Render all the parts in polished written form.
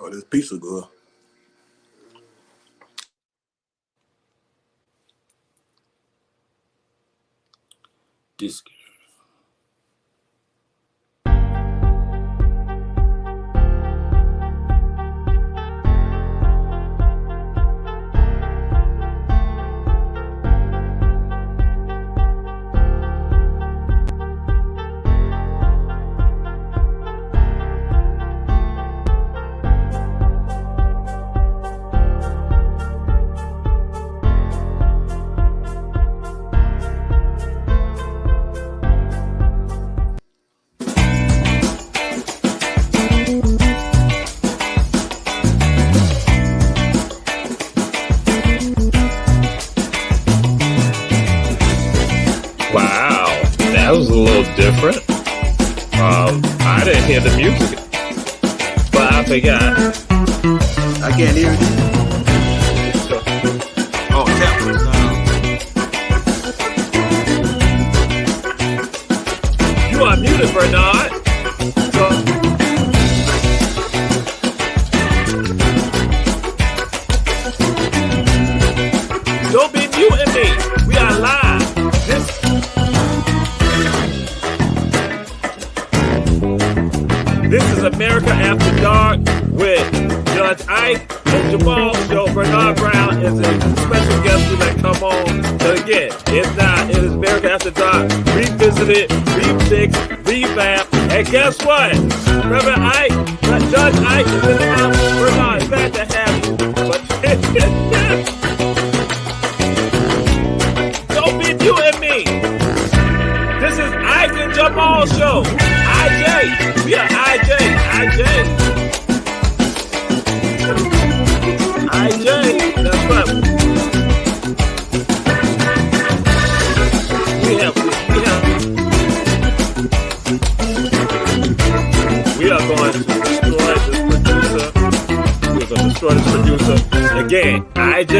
Oh, this pizza good. This. Wow, that was a little different. I didn't hear the music, but I forgot. I can't hear you. Oh, tap. You are muted, Bernard. Don't be muting me. We are live. This is America After Dark with Judge Ike and Jamal Show. Bernard Brown is a special guest who may come on. But again, it's not. It is America After Dark. Revisited, remixed, revamped. And guess what? Reverend Ike, Judge Ike is in the house. Bernard, glad to have you. But don't be muting me. This is Ike and Jamal Show. IJ. We are IJ. That's right. We are going to destroy this producer. We're going to destroy this producer. Again, IJ,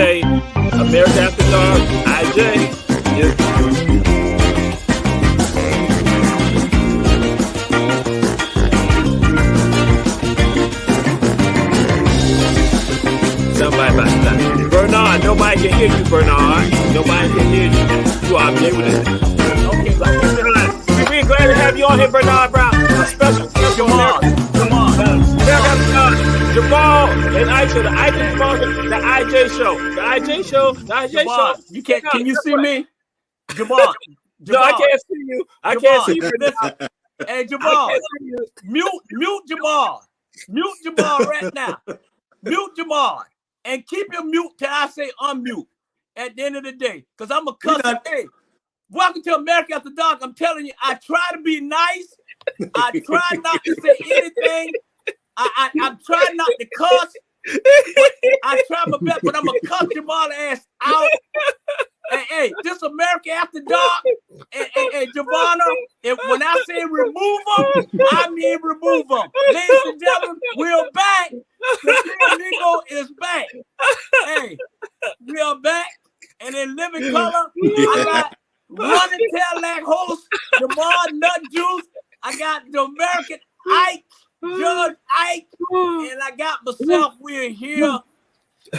America After Dark, IJ is... Bernard, nobody can hear you, Bernard. Nobody can hear you. You are muted. Okay, we're glad to have you on here, Bernard Brown. A special guest, Jamal. Jamal and Aisha, the IJ show. The IJ show. You can't. Can you see me, Jamal? No, I can't see you. I can't see you. Hey, Jamal, mute Jamal. Mute Jamal right now. Mute Jamal. And keep your mute till I say unmute at the end of the day. Because I'm a cuss. Hey, welcome to America After Dark. I'm telling you, I try to be nice. I try not to say anything. I'm trying not to cuss. I try my best, but I'm going to cuss Jamal ass out. Hey, this America After Dark. And Giovanna, when I say remove them, I mean remove them. Ladies and gentlemen, we're back. The Nico is back. Hey, we are back. And in living color, I got running tail like host, Jamal Nut Juice. I got the American Ike, Judge Ike, and I got myself. We're here.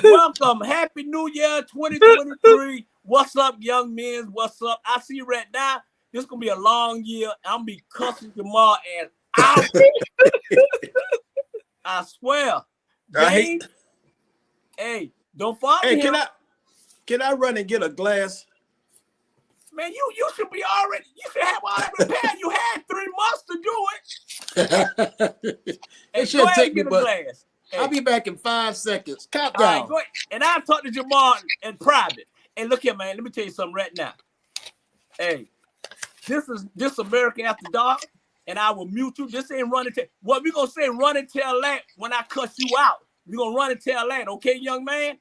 Welcome. Happy New Year 2023. What's up, young men? What's up? I see right now, this is going to be a long year. I'm going to be cussing Jamal ass out. I swear. James, hey, don't follow him. Can I run and get a glass? Man, you should be already. You should have already prepared. You had 3 months to do it. It should take me, but glass. I'll be back in 5 seconds. Countdown. All right, go ahead. And I've talked to Jamal in private. Hey, look here, man. Let me tell you something right now. Hey, this America After Dark, and I will mute you. This ain't run and tell. What we gonna say? Run and tell that when I cuss you out. We gonna run and tell that, okay, young man?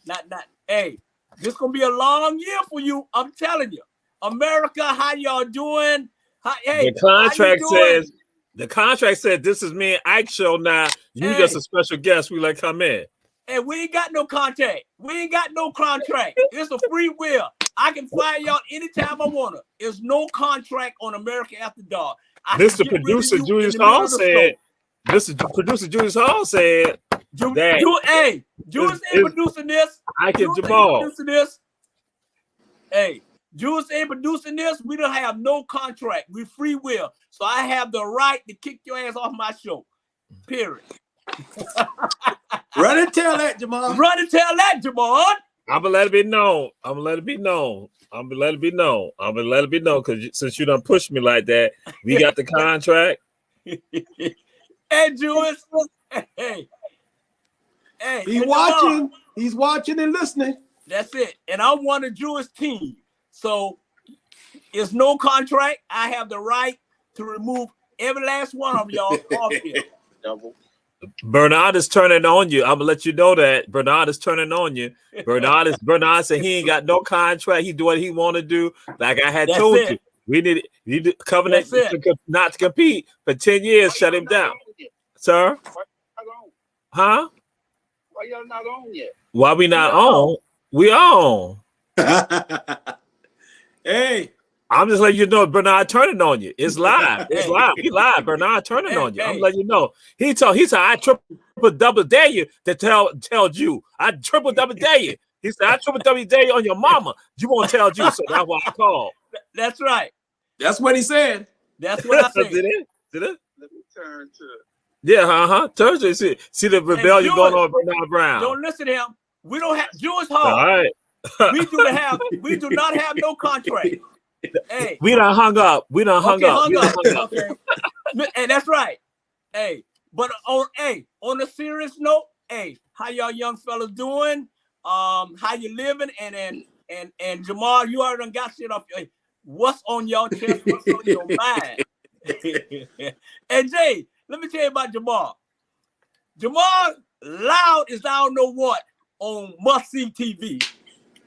Not. Hey, this gonna be a long year for you. I'm telling you, America. How y'all doing? The contract said this is me and Ike show now. You just a special guest. We let come in. Hey, we ain't got no contract. We ain't got no contract. It's a free will. I can fire y'all anytime I want to. There's no contract on America After Dark. This the producer, Julius Hall, said Producer Julius Hall said that Julius ain't producing this. I can Jamal. Producing this. Hey, Julius ain't producing this. We don't have no contract. We free will. So I have the right to kick your ass off my show. Period. Run and tell that, Jamal. Run and tell that, Jamal. I'm gonna let it be known. Because since you done pushed me like that, we got the contract. Hey, Julius. Hey. He's watching. Jamal. He's watching and listening. That's it. And I'm one of Julius' team. So it's no contract. I have the right to remove every last one of y'all off here. Bernard is turning on you. I'm gonna let you know that Bernard is turning on you. Bernard said he ain't got no contract. He do what he want to do. Like I had told you, we need covenant not to compete for 10 years. Shut him down, sir. Huh? Why y'all not on yet? Why we not on? We on. Hey. I'm just letting you know Bernard turning on you. It's live. It's live. We live. Bernard turning on you. I'm letting you know. He said I triple double dare you to tell you. I triple double dare you. He said I triple double dare you on your mama. You won't tell you, so that's why I called. That's right. That's what he said. That's what I said. Did it? Let me turn to Yeah, Thursday. See the rebellion going on Bernard Brown. Don't listen to him. We don't have Jewish Hall. All right. we do not have no contract. Hey, we done hung up. Hung up. Okay. And that's right. Hey, but on a serious note, hey, how y'all young fellas doing? How you living? And Jamal, you already done got shit off your. What's on your chest? What's on your mind? And Jay, let me tell you about Jamal. Jamal loud as I don't know what on must-see TV,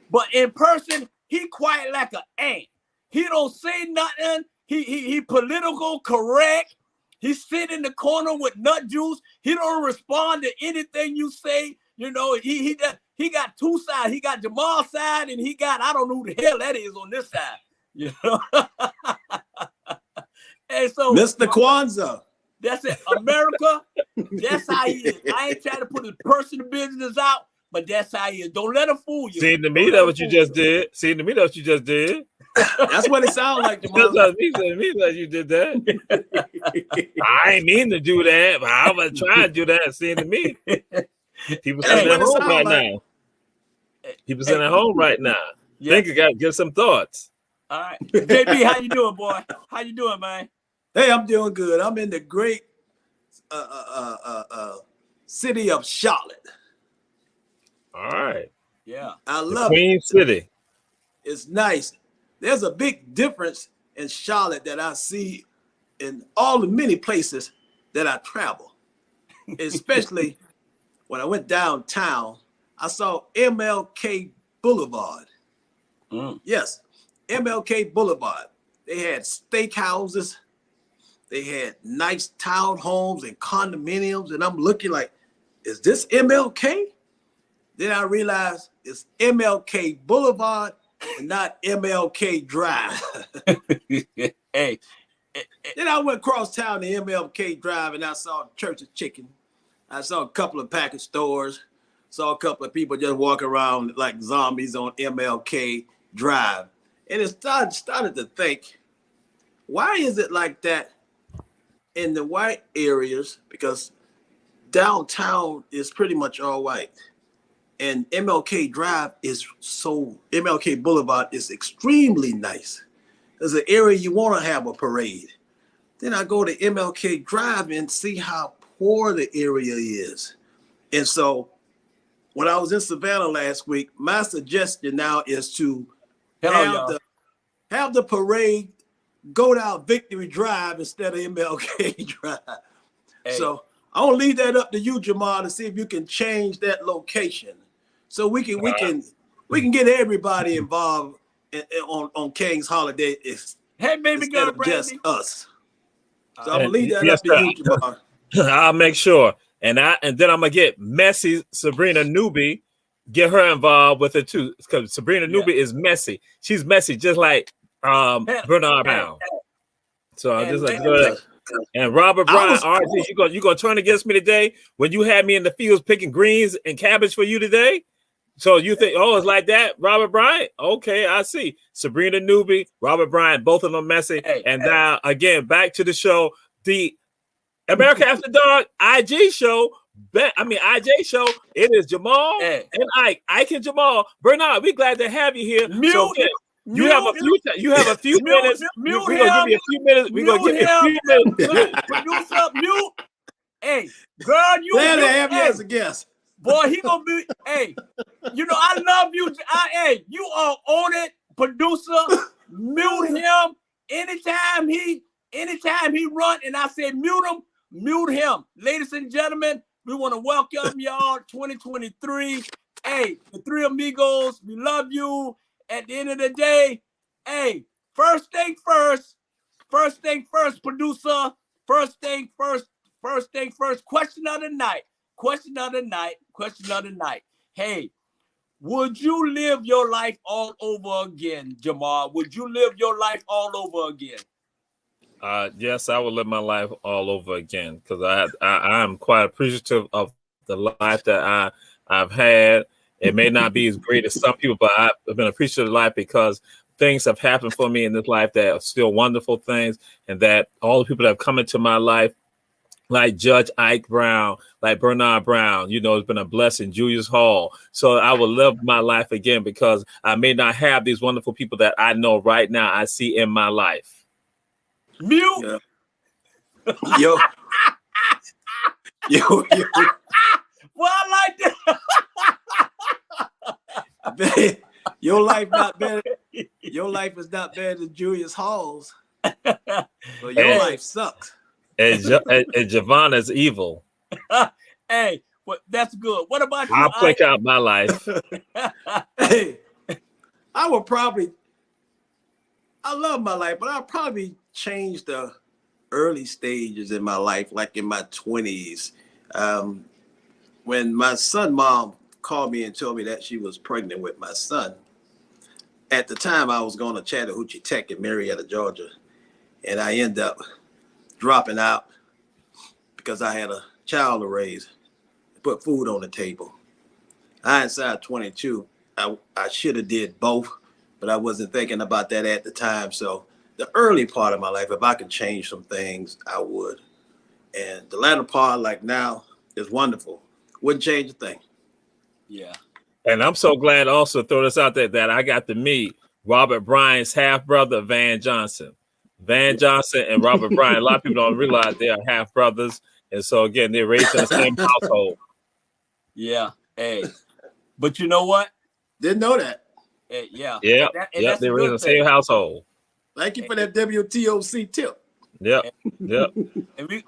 but in person he quiet like an ant. He don't say nothing. He political correct. He sit in the corner with nut juice. He don't respond to anything you say. You know, he got two sides. He got Jamal's side, and he got I don't know who the hell that is on this side. You know. And so Mr. Kwanzaa. That's it. America, that's how he is. I ain't trying to put his personal business out, but that's how he is. Don't let him fool you. Seeing to me that's what you just did. That's what it sounds like, Jamal. That's me that you did that. I ain't mean to do that, but I was trying to do that. Seeing to me, people sitting at home right now. People sitting at home right now. Think you got to give some thoughts. All right, JB, how you doing, boy? How you doing, man? Hey, I'm doing good. I'm in the great city of Charlotte. All right. Yeah. I love Queen City. It's nice. There's a big difference in Charlotte that I see in all the many places that I travel. Especially when I went downtown, I saw MLK Boulevard. Yes, MLK Boulevard. They had steakhouses. They had nice townhomes and condominiums. And I'm looking like, is this MLK? Then I realized it's MLK Boulevard and not MLK Drive. Hey. Then I went across town to MLK Drive and I saw Church of Chicken. I saw a couple of package stores. Saw a couple of people just walking around like zombies on MLK Drive. And it started to think, why is it like that in the white areas? Because downtown is pretty much all white. And MLK Boulevard is extremely nice. It's an area you want to have a parade. Then I go to MLK Drive and see how poor the area is. And so when I was in Savannah last week, my suggestion now is to have the parade go down Victory Drive instead of MLK Drive. Hey. So I want to leave that up to you, Jamal, to see if you can change that location so we can get everybody involved on King's Holiday. Hey, baby girl, just us. So I'm gonna leave that up to you, Jamal. I'll make sure, and then I'm gonna get messy Sabrina Newby, get her involved with it too, because Sabrina Newby is messy. She's messy, just like Bernard Brown. So I just like And Robert Bryant, RG, you gonna turn against me today when you had me in the fields picking greens and cabbage for you today? So you think, oh, it's like that, Robert Bryant? Okay, I see. Sabrina Newby, Robert Bryant, both of them messy. And now again, back to the show, the America After Dark IG show. IJ show. It is Jamal and Ike and Jamal. Bernard, we're glad to have you here. You have a few minutes. We're gonna give you a few minutes. We're gonna give you a few minutes. Producer, mute. Hey, girl, you glad to have you as a guest. Boy, he gonna be. Hey, you know I love you. You are on it, producer. Mute him anytime he run, and I say mute him. Ladies and gentlemen, we want to welcome y'all 2023. Hey, the three amigos, we love you. At the end of the day, hey, first thing first, producer. First thing first. Question of the night. Hey, would you live your life all over again, Jamal? Would you live your life all over again? Yes, I will live my life all over again because I'm quite appreciative of the life that I've had. It may not be as great as some people, but I've been appreciative of life because things have happened for me in this life that are still wonderful things, and that all the people that have come into my life, like Judge Ike Brown, like Bernard Brown, it's been a blessing, Julius Hall. So I will live my life again because I may not have these wonderful people that I know right now I see in my life. Mute. Yo. Well, I like that. Your life not better. Your life is not better than Julius Hall's. So your life sucks. And Javon is evil. Hey, well, that's good. What about you? I'll click out my life. Hey, I love my life, but I'll probably change the early stages in my life, like in my 20s. When my son's mom called me and told me that she was pregnant with my son. At the time, I was going to Chattahoochee Tech in Marietta, Georgia, and I ended up dropping out because I had a child to raise, put food on the table. Hindsight 22, I should have did both, but I wasn't thinking about that at the time. So the early part of my life, if I could change some things, I would. And the latter part, like now, is wonderful. Wouldn't change a thing. Yeah. And I'm so glad also to throw this out there that I got to meet Robert Bryant's half brother, Van Johnson. Van Johnson and Robert Bryant. A lot of people don't realize they are half brothers. And so again, they're raised in the same household. Yeah. Hey. But you know what? Didn't know that. Hey, yeah. Yeah. They're raised in the same household. Thank you for that WTOC tip. Yep.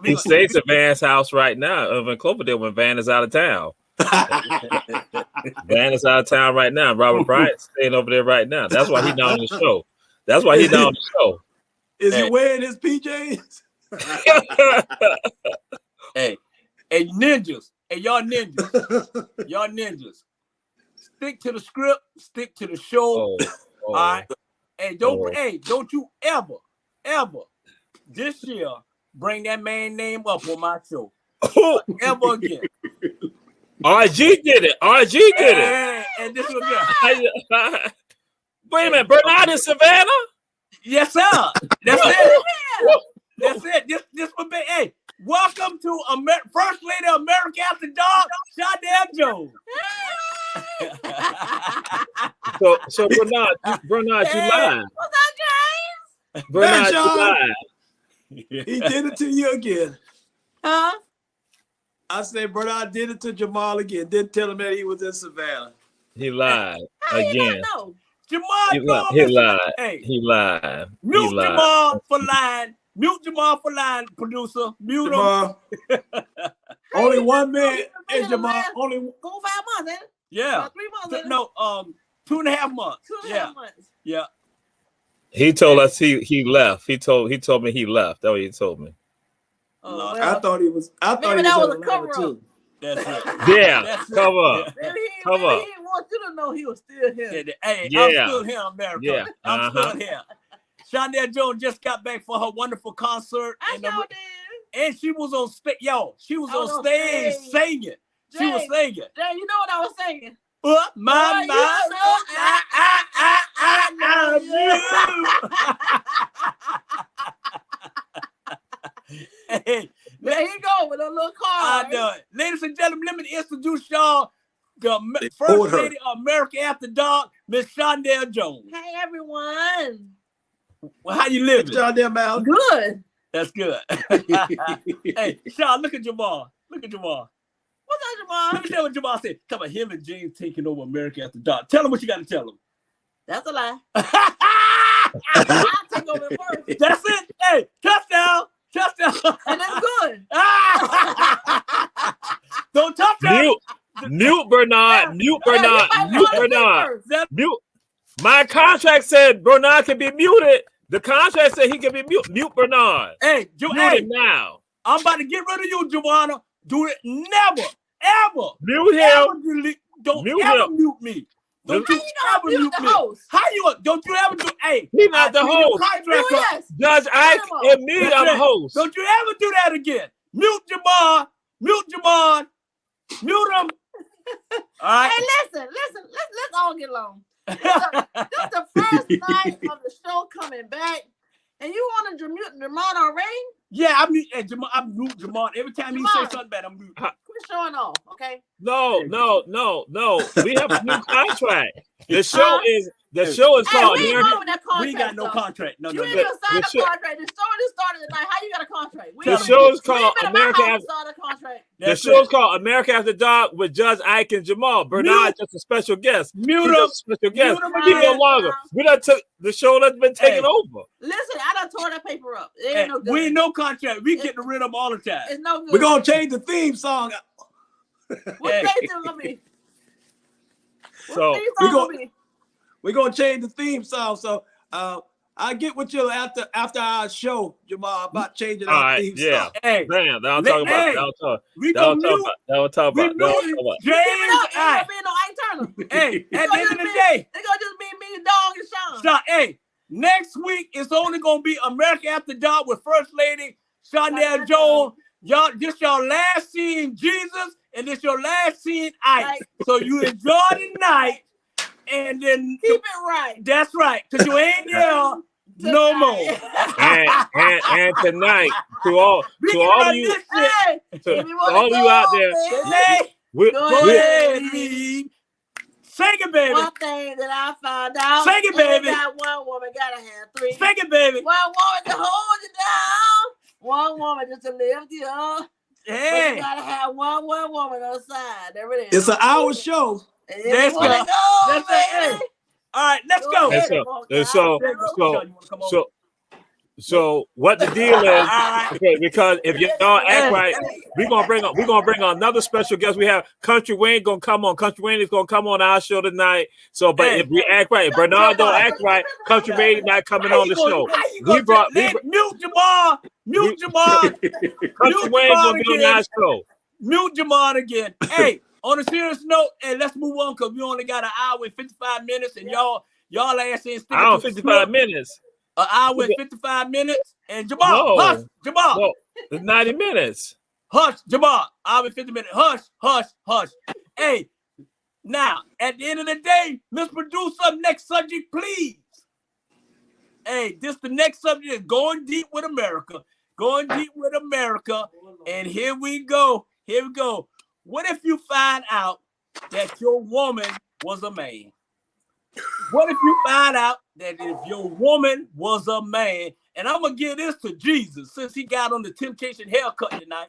He stays at Van's house right now over in Cloverdale when Van is out of town. Van is out of town right now. Robert Bryant's staying over there right now. That's why he's not on the show. Is he wearing his PJs? Hey, ninjas. Hey, y'all ninjas. Stick to the script. Stick to the show. All right. Hey, don't you ever this year bring that man name up on my show. Ever again. RG did it. And this was good. Wait a minute, Bernard in Savannah? Yes, sir. That's it. That's it. This will be. Hey, welcome to First Lady of America After Dark, Shadell Jones. So Bernard, you lied. What's up, guys? Bernard, you lied. He did it to you again. Huh? I said Bernard did it to Jamal again. Didn't tell him that he was in Savannah. He lied How again. you not know? Jamal, He lied. Hey, He lied. mute Jamal for lying. Mute Jamal for lying, producer. Mute Jamal. Only one man. Hey, Jamal. Only Go 5 months, ain't it? Yeah. 3 months, ain't it? No, 2.5 months. 2.5 months. Yeah. He told us he left. He told me he left. That's what he told me. Oh, I thought he was. I thought maybe he that was was a cover up. too. That's it. Yeah, That's it. come up. Maybe he Come on. didn't want you to know he was still here. Hey, Yeah. I'm still here, America. Yeah. I'm still here. Shondell Jones just got back for her wonderful concert. I and, sure did. and she was on stage. Yo, she was I was on on stage stage. singing. She was Jay, singing. Jay, you know what I was saying? My Boy, you know I love you. Hey, there you go with a little I card. know it. Ladies and gentlemen, let me introduce y'all the They First pulled her. Lady of America After Dark, Miss Shondell Jones. Hey everyone. Well, how you living? Shondell Mal. Good. That's good. Hey, Sean, look at Jamal. Look at Jamal. What's up, Jamal? Let me tell you what Jamal said. Talk about him and James taking over America After Dark. Tell him what you got to tell him. That's a lie. I'll take over first. That's it. Hey, touchdown. Touchdown. And that's good. Don't touch him. Mute Bernard. Mute Bernard. Yeah, you might Mute wanna Bernard. speak first. Mute. My contract said Bernard can be muted. The contract said he can be mute. Mute Bernard. Hey, Mute hey, him now. I'm about to get rid of you, Joanna. Do it never, ever, Mute him. ever delete. Don't Mute ever him. mute me. Don't How you you gonna ever mute mute the me. host? How you? Don't you ever do? Hey, He not the I see your host. contract You up. yes. Judge Ike and me, I'm Listen, host. Don't you ever do that again. Mute Jamal. Mute Jamal. Mute him. All right. Hey, listen. Let's all get along. This is the first night of the show coming back, and you want to mute Jamal already? Yeah, I mute. Hey, Jamal. I mute Jamal every time he Jamal. say something bad. I'm mute. Quit showing off, okay? No. We have a new contract. The show Huh? is Hey, called we ain't American. going with that contract. We ain't got no stuff. contract. No, You no, ain't no. even signed The a show- contract. The show just started tonight. How you got a contract? We The ain't- show is we ain't called been in my America house After. to sign a contract. The That's show is it. called America After Dark with Judge Ike and Jamal. Bernard just a special guest. Mute He's him. just a special guest. Mute him He no again. longer. We done took the show that's been taken Hey. over. Listen, I done tore that paper up. It ain't Hey, no good. we ain't no contract. We get rid of them all the time. It's no good. We're going to change the theme song. What Hey. day is it gonna be? So, What theme we song go- gonna be? We're going to change the theme song. So I'll get with you after our show, Jamal, about changing All our right, theme yeah. song. Hey, Damn, that I'm Let- talking about. hey. That I'm talking. we That gonna I'm talking mute. about. That I'm talking We about. That I'm mute talking about. Give it James. up. Ain't Hey, gonna be no Ike Turner. hey, at the end of the day, It's gonna just be me, Dog, and Sean. Sean, hey, next week it's only gonna be America After Dark with First Lady Shondell Shondell Jones. Y'all, this your last scene, Jesus, and this your last scene, Ike. Ike. So you enjoy the night, and then Keep it right. that's right, cause you ain't there no more. And tonight, to all We to can all of run you, this shit. Hey, to if you wanna all of you out there, go, Hey, we, Go go we, ahead, leave. Sing it, baby. one thing that I found out. Sing it, baby. That one woman gotta have three. Sing it, baby. One woman to hold you down. One woman just to lift you up. But you Hey, gotta have one woman on the side. There it is. It's an hour show. And Let's if you wanna go. go, Let's go. baby. Hey. All right, let's Go go. ahead, And so- Walker. and so- There you go. so- Sean, you wanna come over? so what the deal is? All right. Because if y'all act right, we're gonna bring on another special guest. We have Country Wayne gonna come on. Country Wayne is gonna come on our show tonight. So, but Hey. if we act right, if Bernard don't act right, Country Wayne not coming on the show. How you We brought mute Jamal. Mute Jamal. Country Mute Wayne Jamal gonna be on again. our show. Mute Jamal again. Hey, on a serious note, hey, let's move on because we only got an hour and 55 minutes, and y'all ass ain't sticking Hour to the 55 script. minutes. An hour and 55 minutes. And Jamal, No. hush, Jamal. No, it's 90 minutes. Hush, Jamal. Hour and 50 minutes. Hush, hush, hush. Hey, now, at the end of the day, Miss Producer, next subject, please. Hey, this the next subject is going deep with America. Going deep with America. And here we go. Here we go. What if you find out that your woman was a man? What if you find out that if your woman was a man? And I'm going to give this to Jesus since he got on the temptation haircut tonight.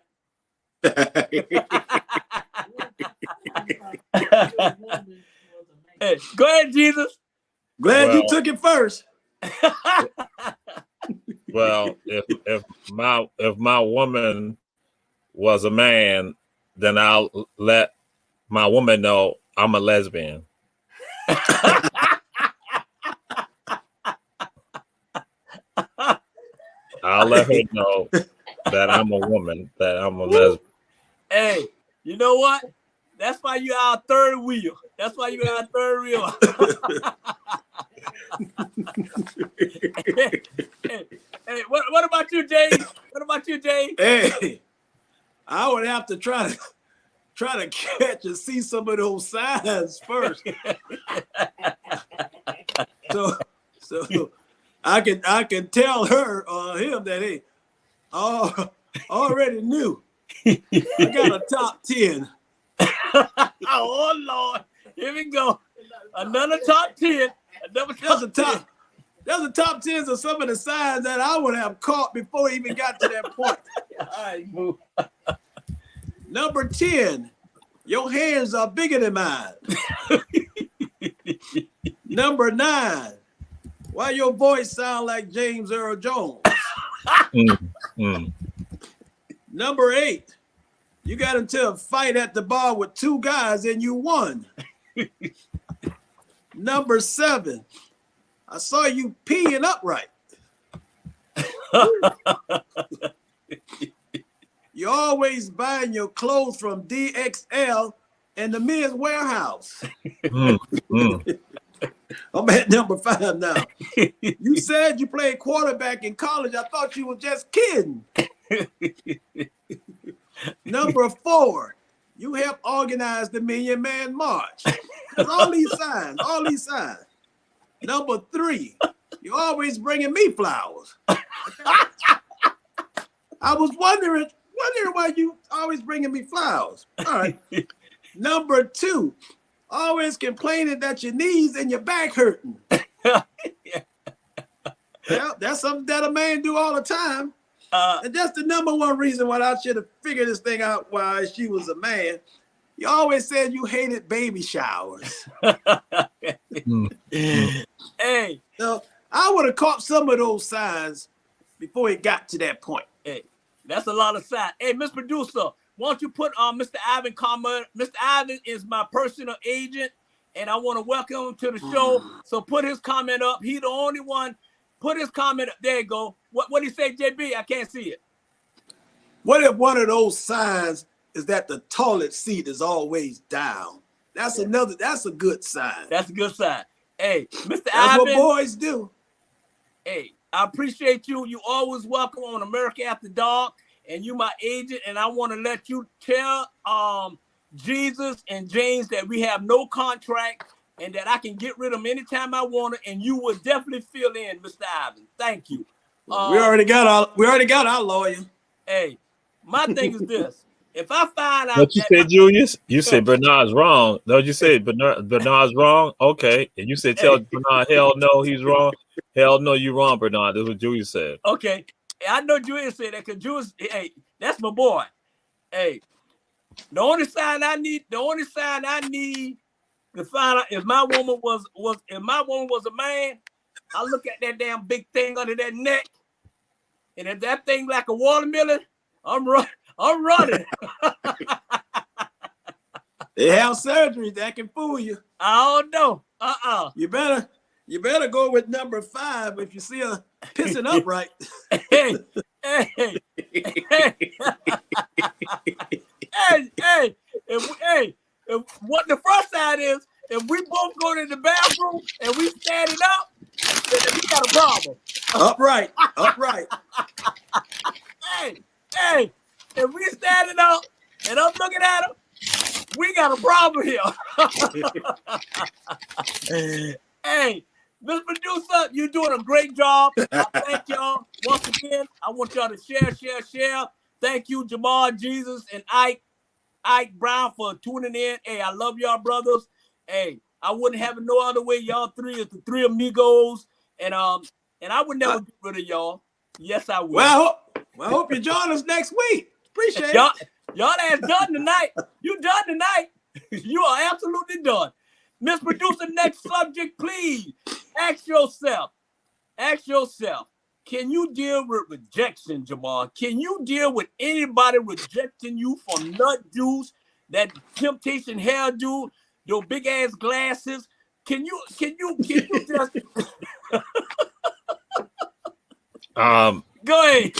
Hey, go ahead, Jesus. Glad you Well- took it first. Well, if my woman was a man, then I'll let my woman know I'm a lesbian. I'll let her know that I'm a woman, that I'm a lesbian. Hey, you know what? That's why you our third wheel. That's why you our third wheel. Hey, what about you, Jay? What about you, Jay? Hey, I would have to try to catch and see some of those signs first. So I can tell her or him that, hey, already knew. I got a top 10. Oh Lord, here we go. Another top 10. Another top 10. There's a top 10s of some of the signs that I would have caught before it even got to that point. All right, boo. Number 10, your hands are bigger than mine. Number 9, why your voice sound like James Earl Jones? Number 8, you got into a fight at the bar with 2 guys and you won. Number 7, I saw you peeing upright. You're always buying your clothes from DXL and the men's warehouse. I'm at number 5 now. You said you played quarterback in college. I thought you were just kidding. Number 4, you helped organize the Million Man March. All these signs. Number 3, you're always bringing me flowers. I was wondering why you always bringing me flowers. All right. Number 2, always complaining that your knees and your back hurting. Well, that's something that a man do all the time. And that's the number 1 reason why I should have figured this thing out while she was a man. You always said you hated baby showers. Hey. So I would have caught some of those signs before it got to that point. Hey, that's a lot of signs. Hey, Miss Producer, why don't you put Mr. Ivan comment? Mr. Ivan is my personal agent, and I want to welcome him to the show. So put his comment up. He the only one. Put his comment up. There you go. What did he say, JB? I can't see it. What if one of those signs is that the toilet seat is always down? That's a good sign. That's a good sign. Hey, Mr. That's Ivan. what boys do. Hey, I appreciate you. You always welcome on America After Dark, and you my agent, and I want to let you tell Jesus and James that we have no contract and that I can get rid of them anytime I want to, and you will definitely fill in, Mr. Ivan. Thank you. We already got our lawyer. Hey, my thing is this. If I find out what you said, Julius? You said Bernard's wrong. No, you said Bernard's wrong. Okay. And you said tell Bernard, hell no, he's wrong. Hell no, you wrong, Bernard. That's what Julius said. Okay. I know Julius said that because Julius, hey, that's my boy. Hey, the only sign I need to find out if my woman was a man, I look at that damn big thing under that neck, and if that thing like a watermelon, I'm running. They have surgery that can fool you. I don't know. You better go with number 5 if you see her pissing upright. Hey. If what the first side is, if we both go to the bathroom and we standing up, then we got a problem. Upright. Hey, if we standing up and I'm looking at him, we got a problem here. Hey, Mr. Producer, you're doing a great job. I thank y'all once again. I want y'all to share. Thank you, Jamal, Jesus, and Ike Brown for tuning in. Hey, I love y'all, brothers. Hey, I wouldn't have it no other way. Y'all 3 is the 3 amigos, and I would never get rid of y'all. Yes, I would. Well, I hope you join us next week. Appreciate y'all, it. Y'all ass done tonight. You done tonight. You are absolutely done. Miss Producer, next subject, please. Ask yourself, can you deal with rejection, Jamal? Can you deal with anybody rejecting you for nut juice, that temptation hairdo, your big ass glasses? Can you just go ahead?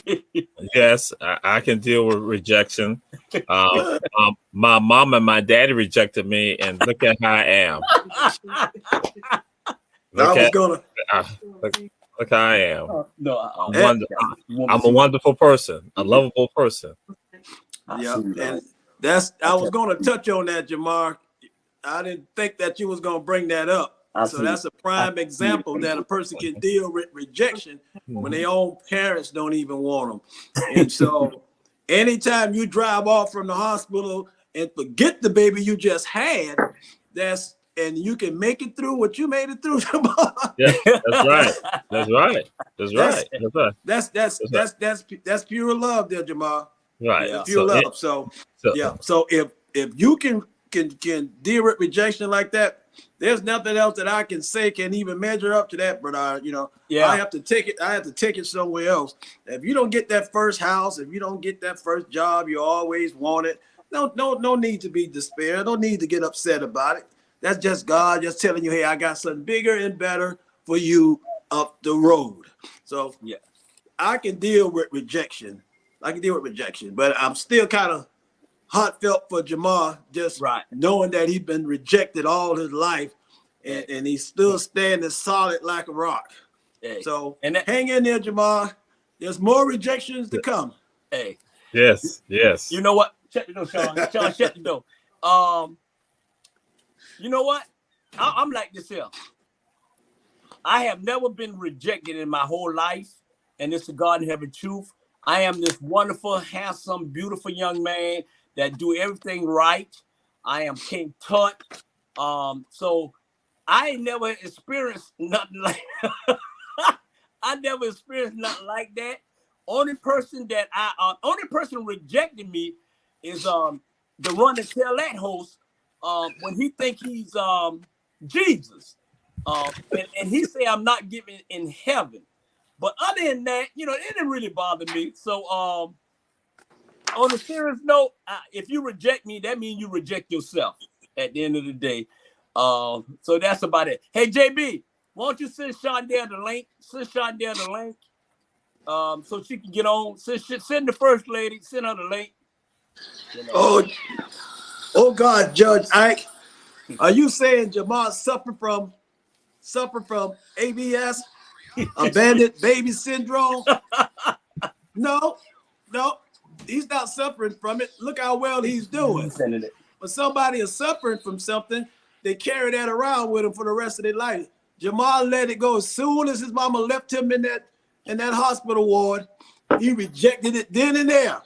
Yes, I can deal with rejection. My mom and my daddy rejected me, and look at how I am. Look how I am. No, I'm a wonderful person, a lovable person. Yeah, and I was going to touch on that, Jamar. I didn't think that you was going to bring that up. So that's a prime example that a person can deal with rejection when their own parents don't even want them. And so anytime you drive off from the hospital and forget the baby you just had, and you can make it through what you made it through. Yeah, that's right. That's right. That's right. That's right. That's pure love there, Jamal. Right. That's pure love. So if you can deal with rejection like that, there's nothing else that I can say can even measure up to that. But I have to take it somewhere else. If you don't get that first house, if you don't get that first job you always wanted, no need to be despair. No need to get upset about it. That's just God just telling you, hey, I got something bigger and better for you up the road. So I can deal with rejection. But I'm still kind of heartfelt for Jamal, just knowing that he's been rejected all his life, and he's still standing solid like a rock. Hey. So hang in there, Jamal. There's more rejections to come. Hey. Yes. You know what? Shut the door, Sean. Sean, shut the door. You know what? I'm like this here. I have never been rejected in my whole life, and it's the God in heaven truth. I am this wonderful, handsome, beautiful young man that do everything right. I am King Tut. So I never experienced nothing like that. Only person rejected me is the one that tell that host when he think he's Jesus. And he say I'm not given in heaven. But other than that, it didn't really bother me. So on a serious note, if you reject me, that means you reject yourself at the end of the day. So that's about it. Hey, JB, why don't you send Shondell the link? So she can get on. Send the first lady, send her the link. Oh God, Judge Ike, are you saying Jamal suffer from ABS, abandoned baby syndrome? No, he's not suffering from it. Look how well he's doing. When somebody is suffering from something, they carry that around with them for the rest of their life. Jamal let it go as soon as his mama left him in that hospital ward. He rejected it then and there.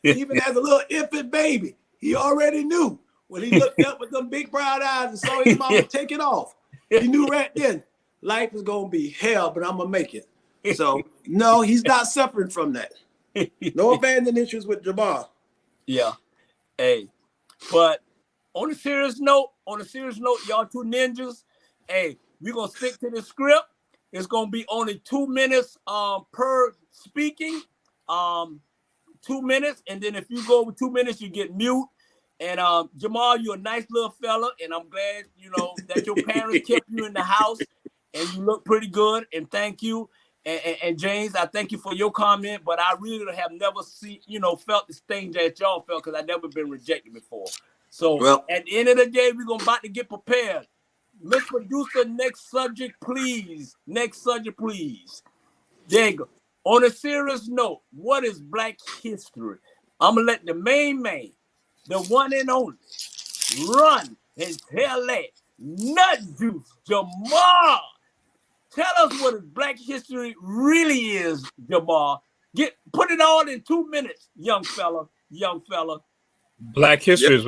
Even as a little infant baby, he already knew when he looked up with them big brown eyes and saw his mama take it off. He knew right then life is gonna be hell, but I'm gonna make it. So no, he's not suffering from that. No abandoned issues with Jamal. Yeah. Hey, but on a serious note, y'all two ninjas, hey, we're gonna stick to the script. It's gonna be only 2 minutes per speaking. 2 minutes, and then if you go over 2 minutes, you get mute. And Jamal, you're a nice little fella, and I'm glad that your parents kept you in the house, and you look pretty good. And thank you. And James, I thank you for your comment, but I really have never felt this thing that y'all felt because I've never been rejected before. So at the end of the day, we're about to get prepared. Miss Producer, next subject, please. There you go. On a serious note, what is Black history? I'm going to let the main man, the one and only, run and tell that nut juice, Jamal. Tell us what Black history really is, Jamal. Put it all in 2 minutes, young fella. Black history is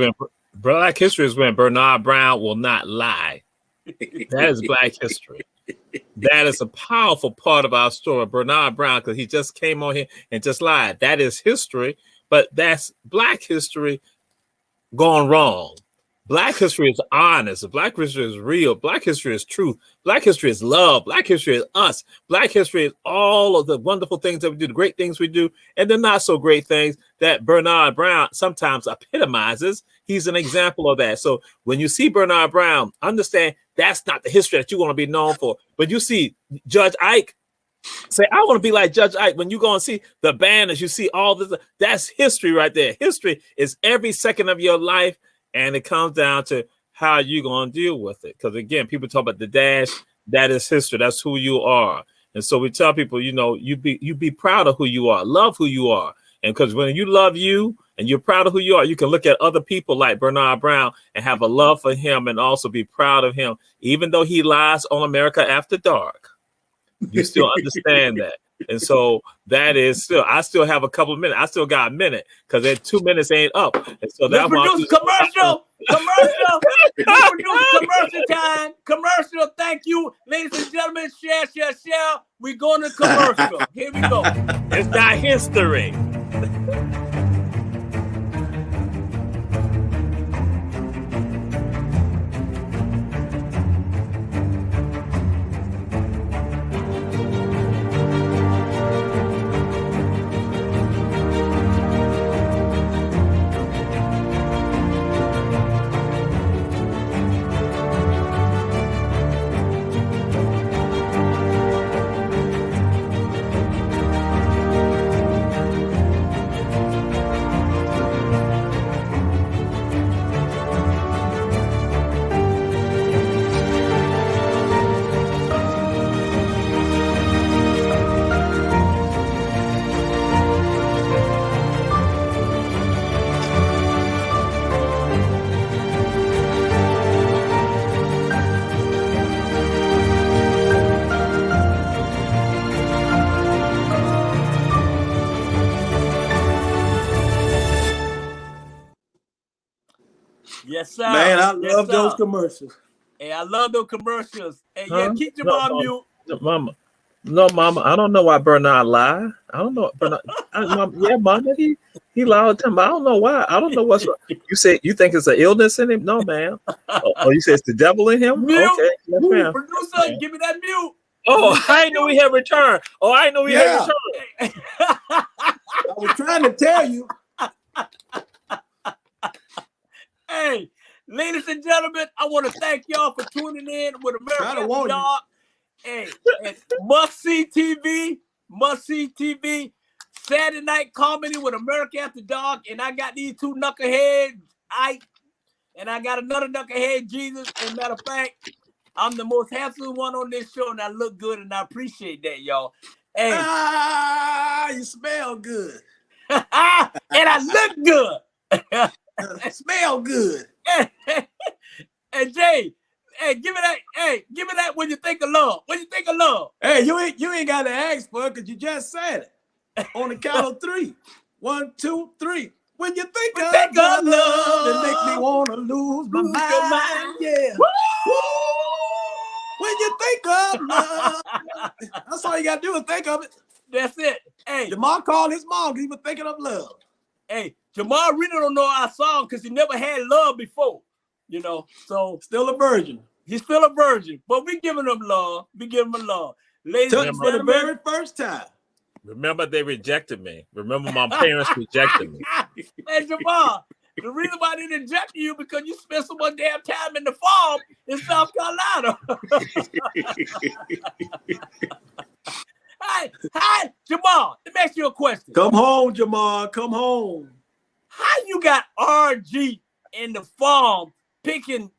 when Bernard Brown will not lie. That is Black history. That is a powerful part of our story. Bernard Brown, because he just came on here and just lied. That is history, but that's Black history gone wrong. Black history is honest. Black history is real. Black history is truth. Black history is love. Black history is us. Black history is all of the wonderful things that we do, the great things we do, and the not so great things that Bernard Brown sometimes epitomizes. He's an example of that. So when you see Bernard Brown, understand that's not the history that you want to be known for. But you see Judge Ike, say, I want to be like Judge Ike. When you go and see the banners, you see all this, that's history right there. History is every second of your life. And it comes down to how you're going to deal with it. Because, again, people talk about the dash. that is history. That's who you are. And so we tell people, you be proud of who you are, love who you are. And because when you love you and you're proud of who you are, you can look at other people like Bernard Brown and have a love for him and also be proud of him. Even though he lies on America After Dark, you still understand that. And so that is I still have a couple of minutes. I still got a minute because that 2 minutes ain't up. And so Let's produce commercial time. Commercial. Thank you, ladies and gentlemen. Share. We going to commercial. Here we go. It's not history. Yes, sir. Man, I love those commercials. Hey, I love those commercials. Hey, yeah, keep Jamal mute. Mama. No, Mama. I don't know why Bernard lied. I don't know. Bernard, Mama, he lied all the time. I don't know why. I don't know what's wrong. You say you think it's an illness in him? No, man. Oh, you say it's the devil in him? Mute. Okay. Yes, ma'am. Producer, give me that mute. Oh, I didn't know we had returned. Oh, I didn't know we had returned. I was trying to tell you. Hey, ladies and gentlemen, I want to thank y'all for tuning in with America After Dark. Hey, Must See TV, Saturday night comedy with America After Dark, and I got these two knuckleheads, Ike, and I got another knucklehead, Jesus. And matter of fact, I'm the most handsome one on this show, and I look good, and I appreciate that, y'all. Hey, you smell good, and I look good. Smell good. Hey, Jay. Hey, give me that. Hey, give me that when you think of love. When you think of love. Hey, you ain't got to ask for it because you just said it. On the count of 3. 1, 2, 3. When you think of love, it make me want to lose my mind. Yeah. Woo! When you think of love, that's all you got to do is think of it. That's it. Hey, Jamal called his mom because he was thinking of love. Hey, Jamal really don't know our song because he never had love before. So still a virgin. He's still a virgin, but we giving him love. We giving him love. Ladies and gentlemen, for the very first time. Remember, they rejected me. Remember, my parents rejected me. Hey, Jamal, the reason why they rejected you because you spent so much damn time in the farm in South Carolina. Hi, Jamal. Let me ask you a question. Come home, Jamal. Come home. How you got RG in the farm picking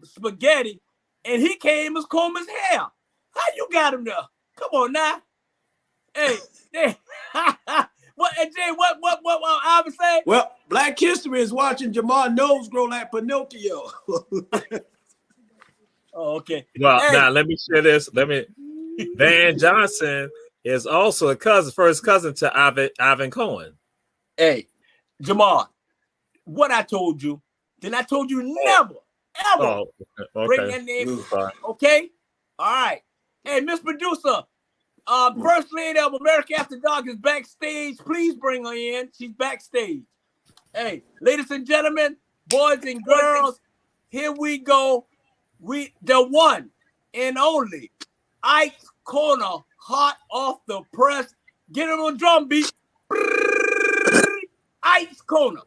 spaghetti, and he came as comb his hair? How you got him there? Come on now. Hey. What I would say? Well, Black History is watching Jamal nose grow like Pinocchio. Oh, okay. Well, now let me share this. Van Johnson is also a first cousin to Ivan Cohen. Hey, Jamal, what I told you, then I told you never, ever bring that name. Okay? All right. Hey, Miss Producer, First Lady of America After Dark is backstage. Please bring her in. She's backstage. Hey, ladies and gentlemen, boys and girls, here we go. The one and only Ike Corner, hot off the press. Get him on drum beat. Ike's Corner.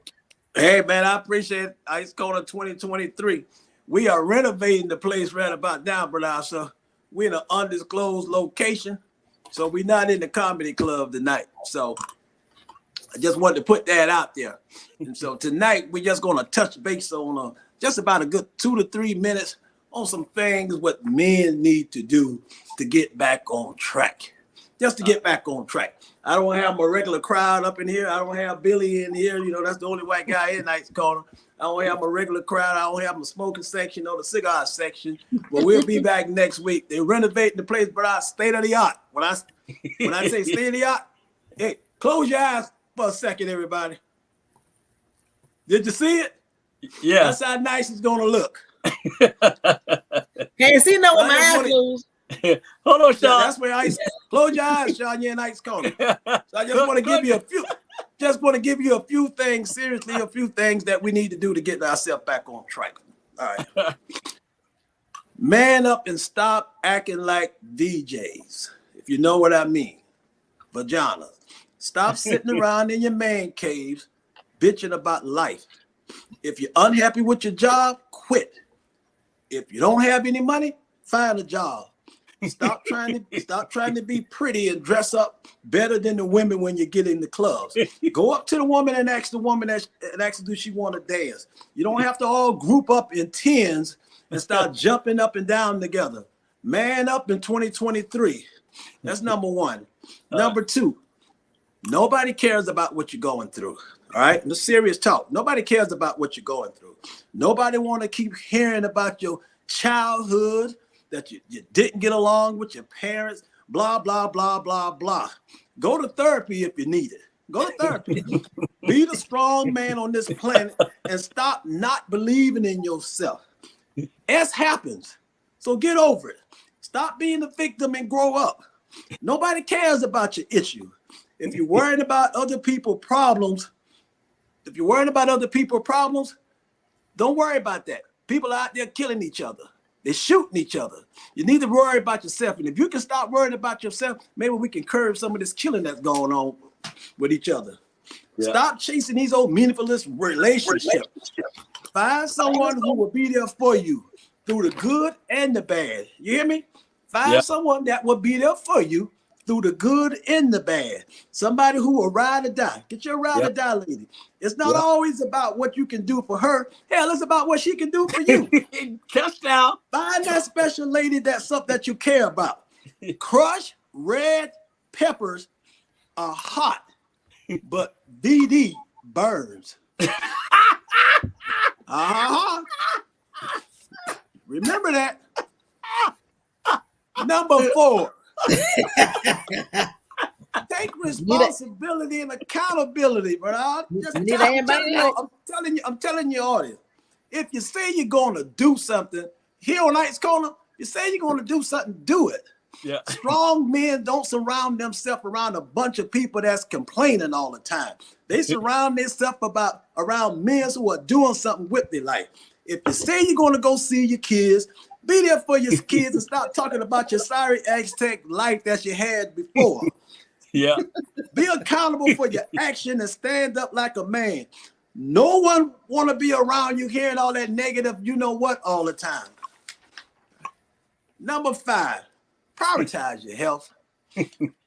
Hey, man, I appreciate Ike's Corner 2023. We are renovating the place right about now, brother. So we're in an undisclosed location. So we're not in the comedy club tonight. So I just wanted to put that out there. And so tonight we're just going to touch base on just about a good 2 to 3 minutes on some things what men need to do to get back on track. Just to get back on track. I don't have my regular crowd up in here. I don't have Billy in here. You know, that's the only white guy in Night's Corner. I don't have my regular crowd. I don't have my smoking section or the cigar section. But we'll be back next week. They're renovating the place, but I state of the art. When I say state of the art, hey, close your eyes for a second, everybody. Did you see it? Yeah. That's how nice it's gonna look. Can't see no with my eyes closed. Hold on, Sean. Yeah, that's where I close your eyes, Sean. You're in Night's Corner. So I just want to give you a few. Just want to give you a few things, seriously, a few things that we need to do to get ourselves back on track. All right. Man up and stop acting like DJs, if you know what I mean. Vagina. Stop sitting around in your man caves bitching about life. If you're unhappy with your job, quit. If you don't have any money, find a job. Stop trying to be pretty and dress up better than the women when you get in the clubs. Go up to the woman and ask the woman and ask her, do she want to dance? You don't have to all group up in tens and start jumping up and down together. Man up in 2023. That's number one. Number two, nobody cares about what you're going through. All right, the serious talk. Nobody cares about what you're going through. Nobody want to keep hearing about your childhood, that you didn't get along with your parents, blah, blah, blah, blah, blah. Go to therapy if you need it. Go to therapy. Be the strong man on this planet and stop not believing in yourself. S happens, so get over it. Stop being the victim and grow up. Nobody cares about your issue. If you're worried about other people's problems, don't worry about that. People are out there killing each other. They're shooting each other. You need to worry about yourself. And if you can stop worrying about yourself, maybe we can curb some of this killing that's going on with each other. Yeah. Stop chasing these old meaningless relationships. Find someone who will be there for you through the good and the bad. You hear me? Find someone that will be there for you through the good and the bad. Somebody who will ride or die. Get your ride or die lady. It's not always about what you can do for her. Hell, it's about what she can do for you. Touchdown. Find that special lady that's something that you care about. Crushed red peppers are hot, but DD burns. Remember that. Number 4. Take responsibility and accountability, but I'm telling you, audience. If you say you're gonna do something here on Night's Corner, you say you're gonna do something, do it. Yeah. Strong men don't surround themselves around a bunch of people that's complaining all the time. They surround themselves around men who are doing something with their life. If you say you're gonna go see your kids, be there for your kids and stop talking about your sorry Aztec life that you had before. Yeah. Be accountable for your action and stand up like a man. No one want to be around you hearing all that negative, you know what, all the time. Number 5, prioritize your health.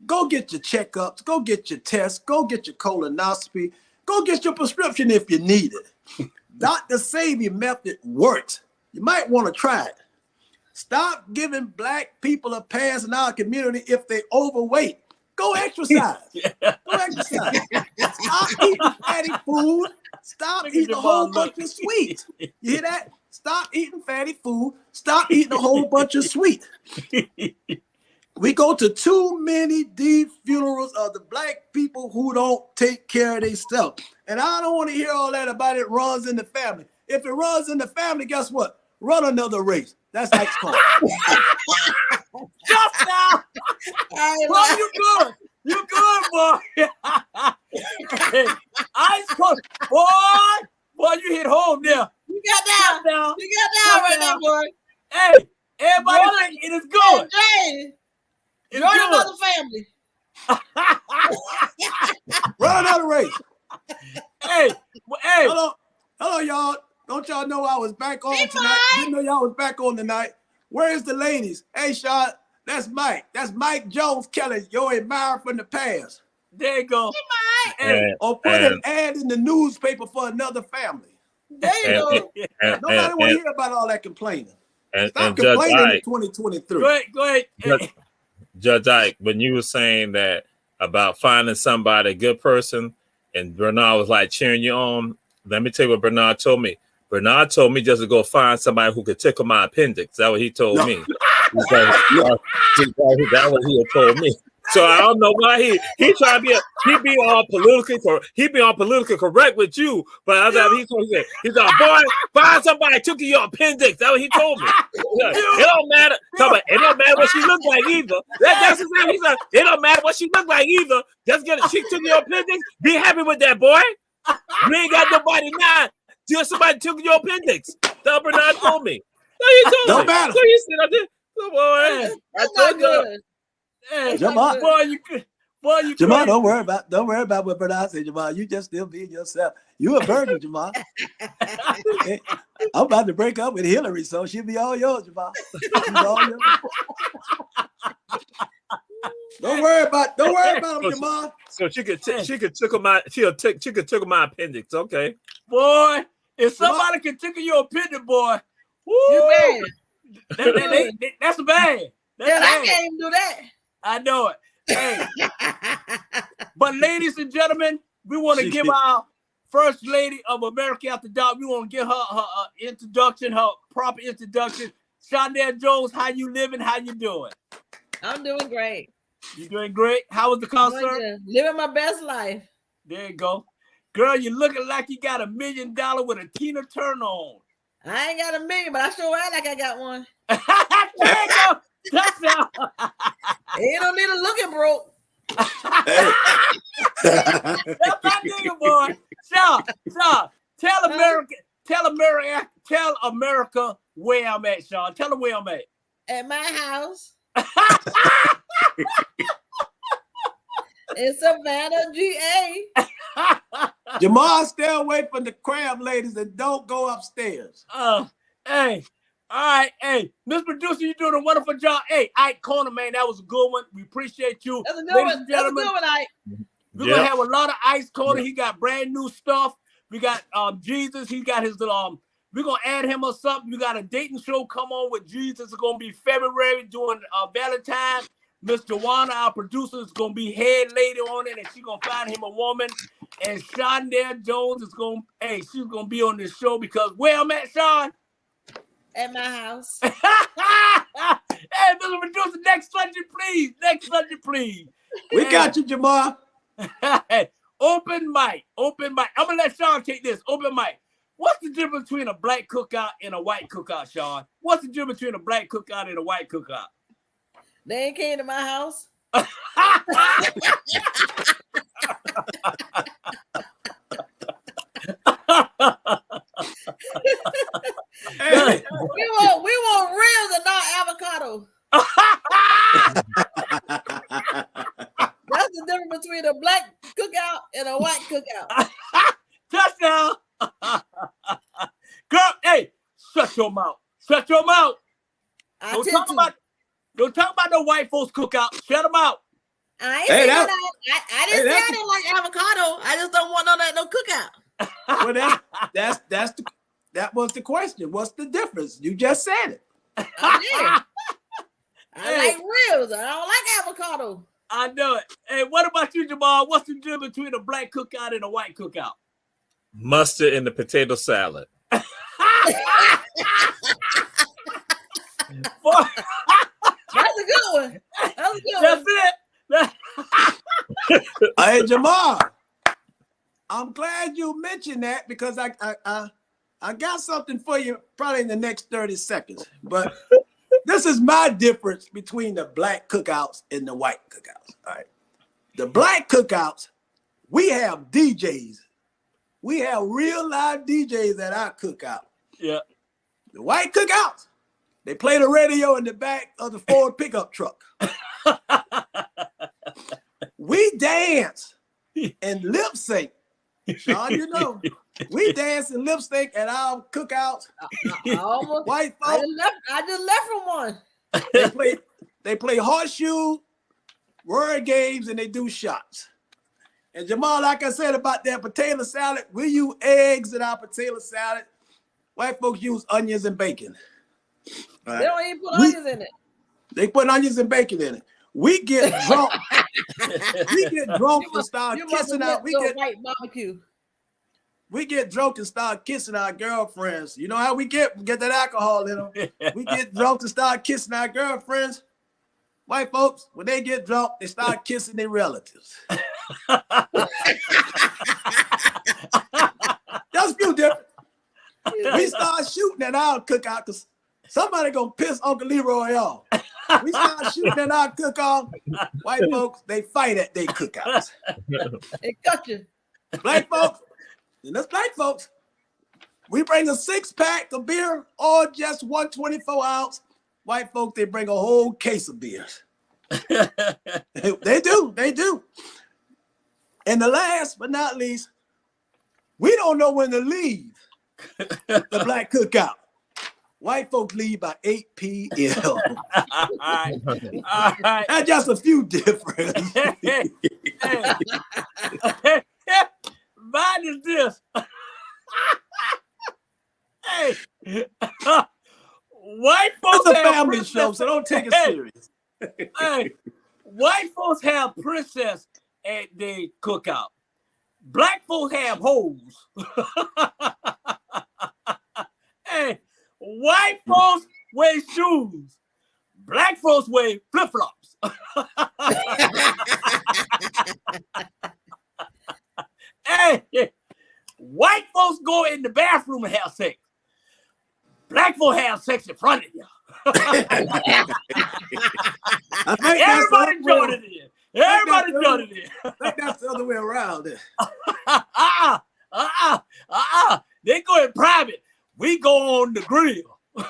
Go get your checkups. Go get your tests. Go get your colonoscopy. Go get your prescription if you need it. Dr. Sabi method works. You might want to try it. Stop giving black people a pass in our community if they overweight. Go exercise. Go exercise. Stop eating fatty food. Stop eating a whole bunch of sweets. You hear that? Stop eating fatty food. Stop eating a whole bunch of sweets. We go to too many deep funerals of the black people who don't take care of themselves. And I don't want to hear all that about it runs in the family. If it runs in the family, guess what? Run another race. That's Night's Corner. Just now. Boy, you good. You good, boy. Hey, Ice Corner. Boy, you hit home there. You got down. You got down right now, boy. Hey, everybody think it is good. Hey, Jay, join another family. Run another race. Hey. Hello, y'all. Don't y'all know I was back on tonight? Didn't know y'all was back on tonight. Where's the ladies? Hey, Sean, that's Mike. That's Mike Jones Kelly, your admirer from the past. There you go. Hey, or put an ad in the newspaper for another family. There you go. Nobody want to hear about all that complaining. And Stop Judge complaining in Ike, 2023. Go ahead. Judge Ike, when you were saying that about finding somebody, a good person, and Bernard was like cheering you on, let me tell you what Bernard told me. Bernard told me just to go find somebody who could tickle my appendix. That's what he told me. That's what he had told me. So I don't know why he trying to be all politically correct with you, but I was he's like, boy, find somebody tickle your appendix. That's what he told me. It don't matter. It don't matter what she look like either. That's exactly he said. It don't matter what she look like either. Just get a chick to your appendix. Be happy with that, boy. You ain't got nobody now. Just somebody took your appendix. That's what Bernard told me. So he told Don't me. matter. So he said, boy, That's not good. Hey, Jamal. boy, you Jamal, crazy. don't worry about what Bernard said, Jamal. You just still being yourself. You a virgin, Jamal. Hey, I'm about to break up with Hillary, so she'll be all yours, Jamal. She's all yours. Don't worry about him, Jamal. So she could tickle my appendix. Okay. Boy, if somebody can tickle your appendix, boy, You bad. that's bad. That's Yeah, I bad. can't even do that. I know it. Hey, but ladies and gentlemen, we want to give our First Lady of America After Dark. We want to give her introduction, her proper introduction. Shondell Jones, how you living? How you doing? I'm doing great. You doing great? How was the concert? Living my best life. There you go. Girl, you looking like you got $1 million with a Tina Turner on. I ain't got $1 million, but I sure act like I got one. There you go. That's all. Ain't no need to looking broke. That's my nigga, boy. Sean, tell America where I'm at, Sean. Tell them where I'm at. At my house. In Savannah, GA. Jamal, stay away from the crab ladies and don't go upstairs. Hey. All right, hey, Miss Producer, you doing a wonderful job. Hey, Ike Corner, man, that was a good one. We appreciate you. That's a good Ladies one. and That's a gentlemen, good one, Ike. we're gonna have a lot of Ike Corner. He got brand new stuff. We got Jesus. He got his we're gonna add him or something. We got a dating show come on with Jesus. It's gonna be February during Valentine's. Miss Joanna, our producer, is gonna be head lady on it, and she's gonna find him a woman. And Shondell Jones is she's gonna be on this show because where I'm at, Sean? At my house. Hey, Mr. Producer, next subject, please. We got you, Jamal. Open mic. I'm gonna let Sean take this. Open mic. What's the difference between a black cookout and a white cookout, Sean? What's the difference between a black cookout and a white cookout? They ain't came to my house. Hey. We want ribs and not avocado. That's the difference between a black cookout and a white cookout. Touchdown. Girl, hey, shut your mouth. Don't talk about the white folks cookout. Shut them out. I ain't saying that. I didn't say I didn't like avocado. I just don't want no cookout. Well, that was the question. What's the difference? You just said it. I like ribs. I don't like avocado. I know it. Hey, what about you, Jamal? What's the difference between a black cookout and a white cookout? Mustard in the potato salad. That's a good one. That's it. Hey, Jamal, I'm glad you mentioned that because I got something for you probably in the next 30 seconds. But this is my difference between the black cookouts and the white cookouts. All right. The black cookouts, we have DJs. We have real live DJs at our cookout. Yeah. The white cookouts, they play the radio in the back of the Ford pickup truck. We dance and lip sync. Sean, you know, we dance and lip sync at our cookouts. White folks, I just left from one. they play horseshoe, word games, and they do shots. And Jamal, like I said about that potato salad, we use eggs in our potato salad. White folks use onions and bacon. All They right. don't even put onions in it. They put onions and bacon in it. We get drunk. We get drunk and start You must kissing have out. went to a white barbecue. We get drunk and start kissing our girlfriends. You know how we get that alcohol in them. We get drunk and start kissing our girlfriends. White folks, when they get drunk, they start kissing their relatives. That's a few different. We start shooting at our cookout because somebody gonna piss Uncle Leroy off. We start shooting at our cook-off. White folks, they fight at their cookouts. They cut you. Black folks, and that's black folks, we bring a 6-pack of beer or just 124 ounce. White folks, they bring a whole case of beers. They do. And the last but not least, we don't know when to leave the black cookout. White folks leave by 8 p.m. All right. That's just a few differences. Mine is this. Hey, white folks It's a have family princess- show, so don't take it serious. Hey, white folks have princess at the cookout. Black folks have hoes. Hey, white folks wear shoes. Black folks wear flip-flops. Hey, white folks go in the bathroom and have sex. Black folks have sex in front of you. Everybody join it in. Everybody join it in. I think that's the other way around. They go in private. We go on the grill. But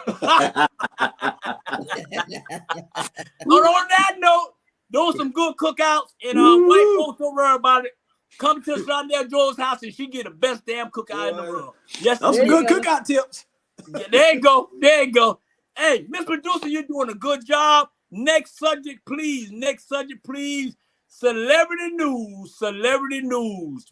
on that note, those some good cookouts, and white folks don't worry about it. Come to Sunday Joe's house and she get the best damn cookout in the world. Yes, Those some good cookout tips. There you go. There you go. Hey, Miss Producer, you're doing a good job. Next subject, please. Next subject, please. Celebrity news. Celebrity news.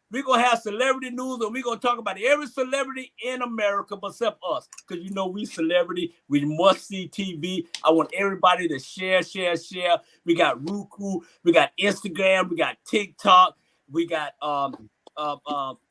We're going to have celebrity news, and we're going to talk about every celebrity in America except us. Because, you know, we celebrity. We must see TV. I want everybody to share. We got Roku. We got Instagram. We got TikTok. We got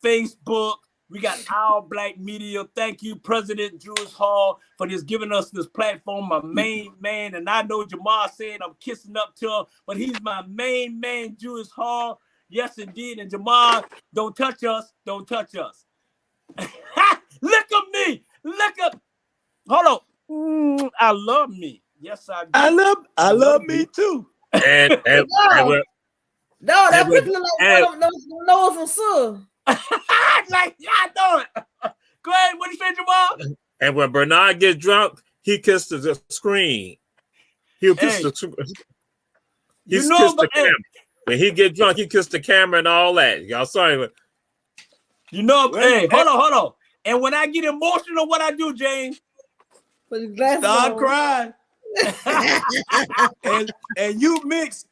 Facebook. We got Our Black Media. Thank you, President Julius Hall, for just giving us this platform, my main man. And I know Jamal said I'm kissing up to him, but he's my main man, Julius Hall. Yes, indeed. And Jamal, don't touch us. Don't touch us. Look at me. Look up. Hold on. I love me. Yes, I do. I love me too. And No, that picture look like one of those from Sue. Like, yeah, I know it. Go ahead. What you say, Jamal? and when Bernard gets drunk, he kisses the screen. He'll kiss the camera. When he get drunk, he kiss the camera and all that. Y'all sorry. You know, hey, hold on. And when I get emotional, what I do, James? Put your glasses Start on. crying. and you mix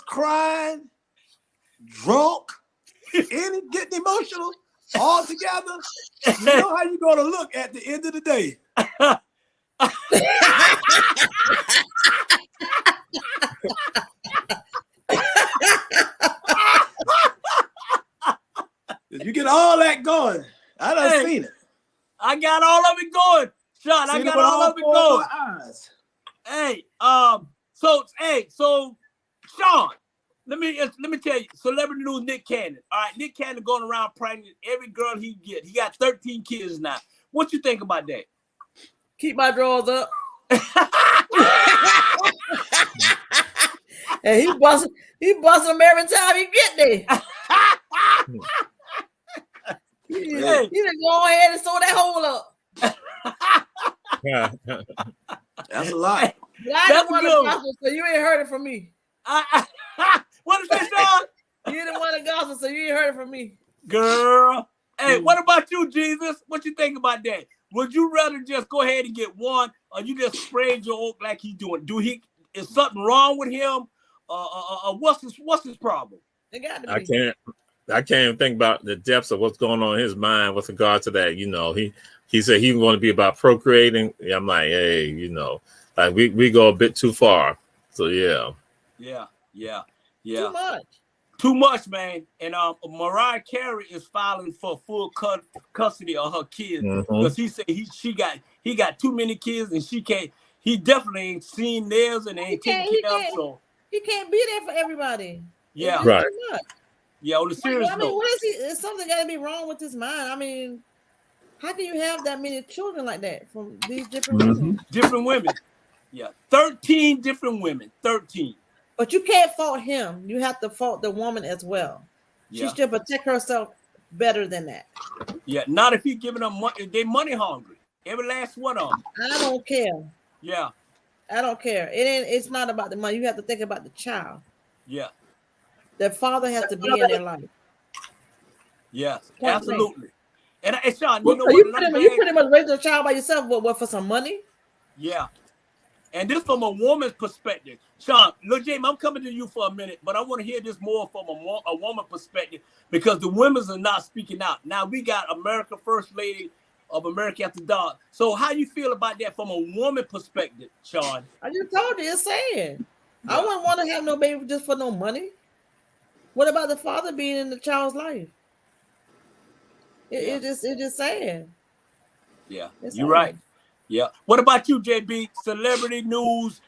crying, drunk, and getting emotional all together. You know how you're gonna look at the end of the day. You get all that going. I done seen it. I got all of it going. Sean, I got all of it going. Hey, so Sean, let me tell you, celebrity news, Nick Cannon. All right, Nick Cannon going around pregnant every girl he get. He got 13 kids now. What you think about that? Keep my drawers up. And he bust them every time he get there. He didn't go ahead and sew that hole up. That's a lot. That's one of the gospel, so you ain't heard it from me. What is that, Sean? You didn't want the gospel, so you ain't heard it from me. Girl. Hey, what about you, Jesus? What you think about that? Would you rather just go ahead and get one, or you just sprayed your oak like he's doing? Is something wrong with him? What's his problem? It got to be. I can't even think about the depths of what's going on in his mind with regard to that. You know, he he said he want to be about procreating. Yeah, I'm like, hey, you know, like we go a bit too far. So yeah. Too much. Too much, man. And Mariah Carey is filing for full custody of her kids because he said he got too many kids and she can't. He definitely ain't seen theirs and ain't taking care of. So he can't be there for everybody. Yeah, right. Yeah, on the serious note. What is he? Is something got to be wrong with his mind? I mean, how can you have that many children like that from these different women? Different women. Yeah, 13 different women. 13. But you can't fault him. You have to fault the woman as well. She should protect herself better than that. Yeah, not if he's giving them money. They money hungry. Every last one of them. I don't care. Yeah. I don't care. It's not about the money. You have to think about the child. Yeah. The father has to be in their life. Yes, absolutely. And Sean, you know what? You pretty much raised a child by yourself. What for some money? Yeah. And this from a woman's perspective. Sean, look, James, I'm coming to you for a minute, but I want to hear this more from a woman perspective because the women are not speaking out. Now we got America First Lady of America After Dark. So how you feel about that from a woman perspective, Sean? I just told you, it's saying. I wouldn't want to have no baby just for no money. What about the father being in the child's life? It's just saying. Yeah, you're right. Yeah. What about you, JB? Celebrity news.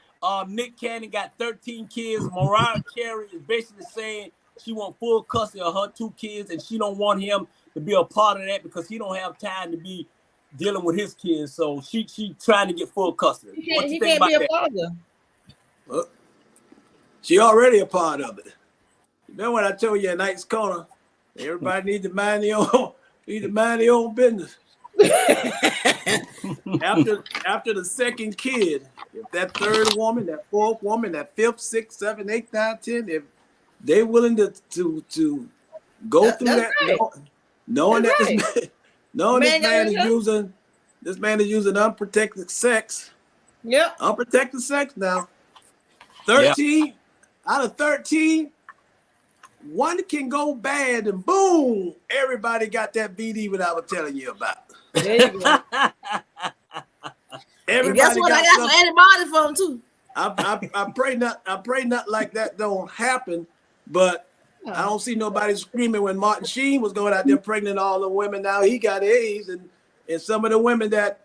Nick Cannon got 13 kids. Mariah Carey is basically saying she want full custody of her 2 kids, and she don't want him to be a part of that because he don't have time to be dealing with his kids. So she trying to get full custody. He can't be a father. Well, she already a part of it. Remember when I told you at Night's Corner, everybody needs to mind their own business. after the second kid, if that third woman, that fourth woman, that fifth, sixth, seventh, eighth, ninth, 10, if they're willing to go through that, right. knowing that right. This man is using unprotected sex. Yeah, unprotected sex now. 13 out of 13. One can go bad and boom, everybody got that BD what I was telling you about. There you go. Everybody guess what? I got some antibodies for them too. I pray not like that don't happen, but I don't see nobody screaming when Martin Sheen was going out there pregnant all the women. Now he got AIDS, and some of the women that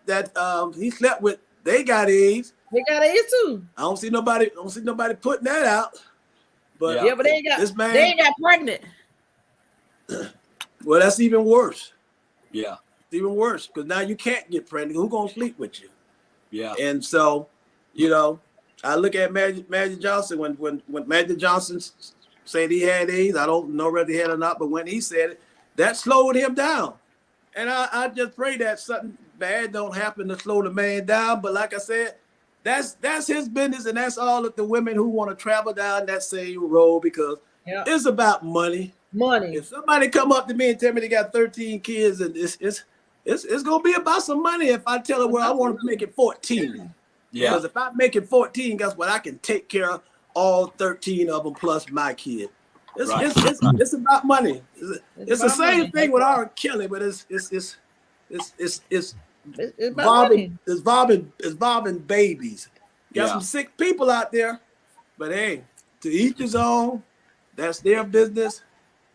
he slept with, they got AIDS. They got AIDS too. I don't see nobody putting that out. But but they ain't got pregnant. Well, that's even worse. Yeah. It's even worse because now you can't get pregnant. Who's gonna sleep with you? Yeah. And so, I look at Magic Johnson when Magic Johnson said he had AIDS. I don't know whether he had or not, but when he said it, that slowed him down. And I just pray that something bad don't happen to slow the man down. But like I said, that's his business, and that's all of the women who want to travel down that same road because it's about money. Money. If somebody come up to me and tell me they got 13 kids, and it's gonna be about some money if I tell her, well, I want to make it 14. Yeah. Because if I make it 14, guess what? I can take care of all 13 of them plus my kid. It's about money. It's the same money. Thing with R. Kelly, but it's involving babies. Got some sick people out there, but hey, to each his own. That's their business.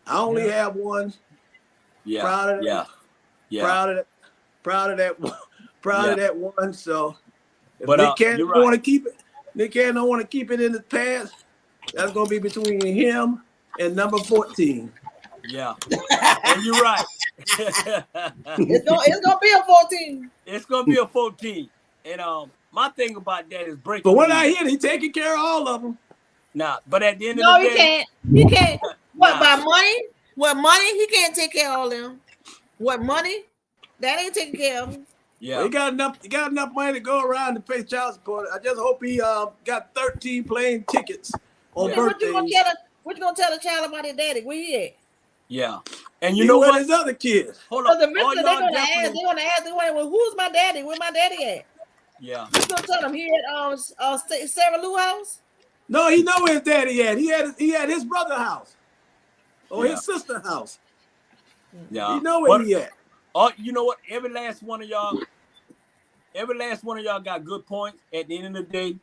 I only have one. Yeah. Proud of that. Yeah. Proud of that one. So if But Nick Cannon don't want to keep it, Nick Cannon don't want to keep it in the past. That's gonna be between him and number 14. Yeah. And you're right. It's gonna be a 14. It's gonna be a 14. And my thing about that is breaking. But when I hear he taking care of all of them. Nah, but at the end of the day, he can't. What by money? What money? He can't take care of all them. What money? That ain't taking care of him. Yeah, well, he got enough money to go around and pay child support. I just hope he got 13 plane tickets on birthdays. What you gonna tell the child about his daddy? Where he at? Yeah, and you know what? His other kids. Hold on. They're gonna ask. Well, who's my daddy? Where my daddy at? Yeah. You gonna tell him he at Sarah Lou house? No, he know where his daddy at. He had his brother's house or his sister's house. Yeah. He know where he at. Oh, you know what? Every last one of y'all got good points at the end of the day.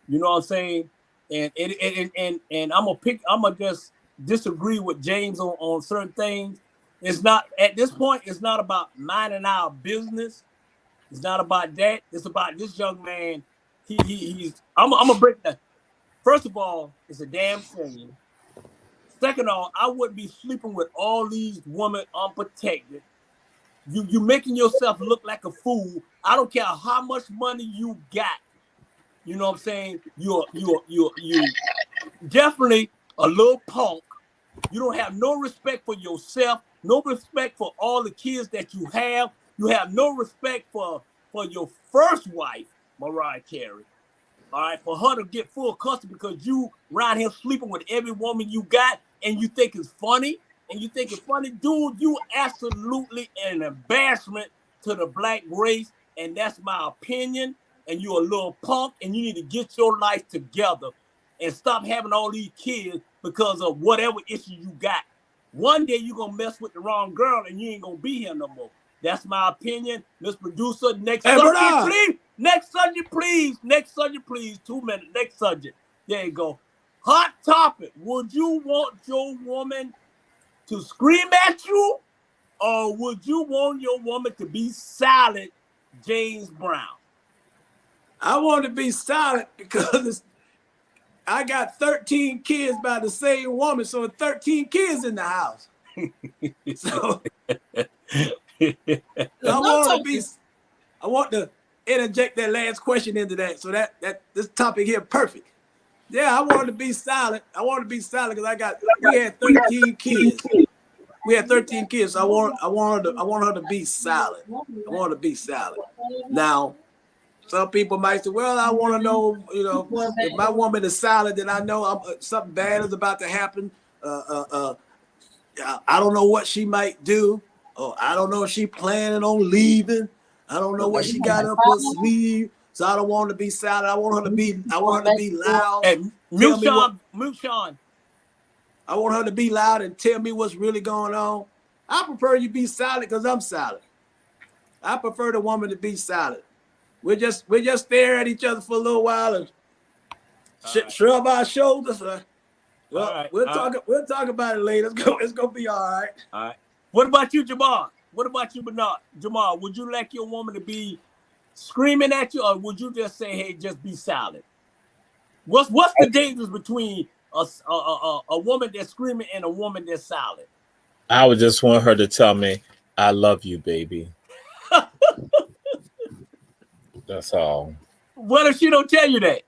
You know what I'm saying? And I'm gonna just disagree with James on certain things. It's not at this point, it's not about minding our business. It's not about that. It's about this young man. He's I'm gonna break that. First of all, it's a damn shame. Second of all, I wouldn't be sleeping with all these women unprotected. You making yourself look like a fool. I don't care how much money you got. You know what I'm saying? You definitely a little punk. You don't have no respect for yourself, no respect for all the kids that you have. You have no respect for your first wife, Mariah Carey. All right, for her to get full custody because you around here sleeping with every woman you got and you think it's funny. And you think it's funny, dude, you absolutely an embarrassment to the black race. And that's my opinion. And you're a little punk and you need to get your life together and stop having all these kids because of whatever issue you got. One day you're going to mess with the wrong girl and you ain't going to be here no more. That's my opinion. Miss Producer, next subject, please. Next subject, please. Next subject, please. 2 minutes. Next subject. There you go. Hot topic. Would you want your woman to scream at you, or would you want your woman to be silent, James Brown? I want to be silent because I got 13 kids by the same woman, so 13 kids in the house. So I want to interject that last question into that. So that this topic here perfect. Yeah, I wanted to be silent. I wanted to be silent because we had 13 kids. We had 13 kids. So I want her to be silent. I want her to be silent. Now, some people might say, well, I want to know, if my woman is silent, then I know something bad is about to happen. I don't know what she might do. Or I don't know if she's planning on leaving. I don't know what she got up her sleeve. So I don't want her to be silent. I want her to be loud. Hey, mute Sean. I want her to be loud and tell me what's really going on. I prefer you be silent because I'm silent. I prefer the woman to be silent. We just stare at each other for a little while and shrug our shoulders. We'll talk about it later. It's gonna be all right. All right. What about you, Jamal? What about you, Bernard? Jamal, would you like your woman to be screaming at you, or would you just say, "Hey, just be silent"? What's the difference between a woman that's screaming and a woman that's silent? I would just want her to tell me, "I love you, baby." That's all. What if she don't tell you that?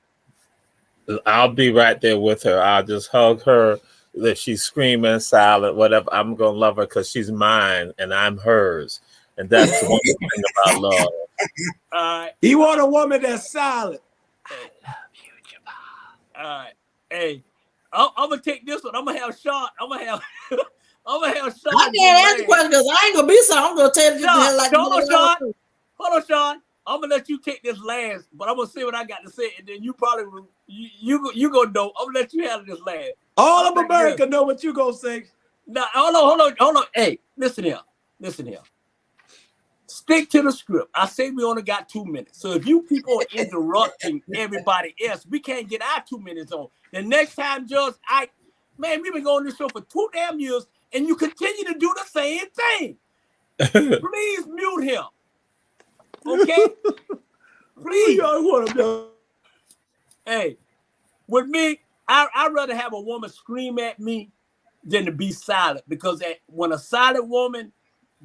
I'll be right there with her. I'll just hug her. If she's screaming, silent, whatever, I'm gonna love her because she's mine and I'm hers. And that's the one thing about love. You want a woman that's silent. I love you, Jamal. All right. Hey, I'm gonna take this one. I'm gonna have Sean. I'm gonna have Sean. I can't answer questions because I ain't gonna be so. I'm gonna tell you like Hold on, Sean. I'm gonna let you take this last, but I'm gonna say what I got to say, and then you probably you gonna know. I'm gonna let you handle this last. All of America know what you gonna say. Now, hold on. Hey, listen here. Stick to the script. I say we only got 2 minutes. So if you people are interrupting everybody else, we can't get our 2 minutes on. The next time, Judge, we've been going this show for 2 damn years, and you continue to do the same thing. Please mute him. Okay? Please. Hey, with me, I'd rather have a woman scream at me than to be silent, because when a silent woman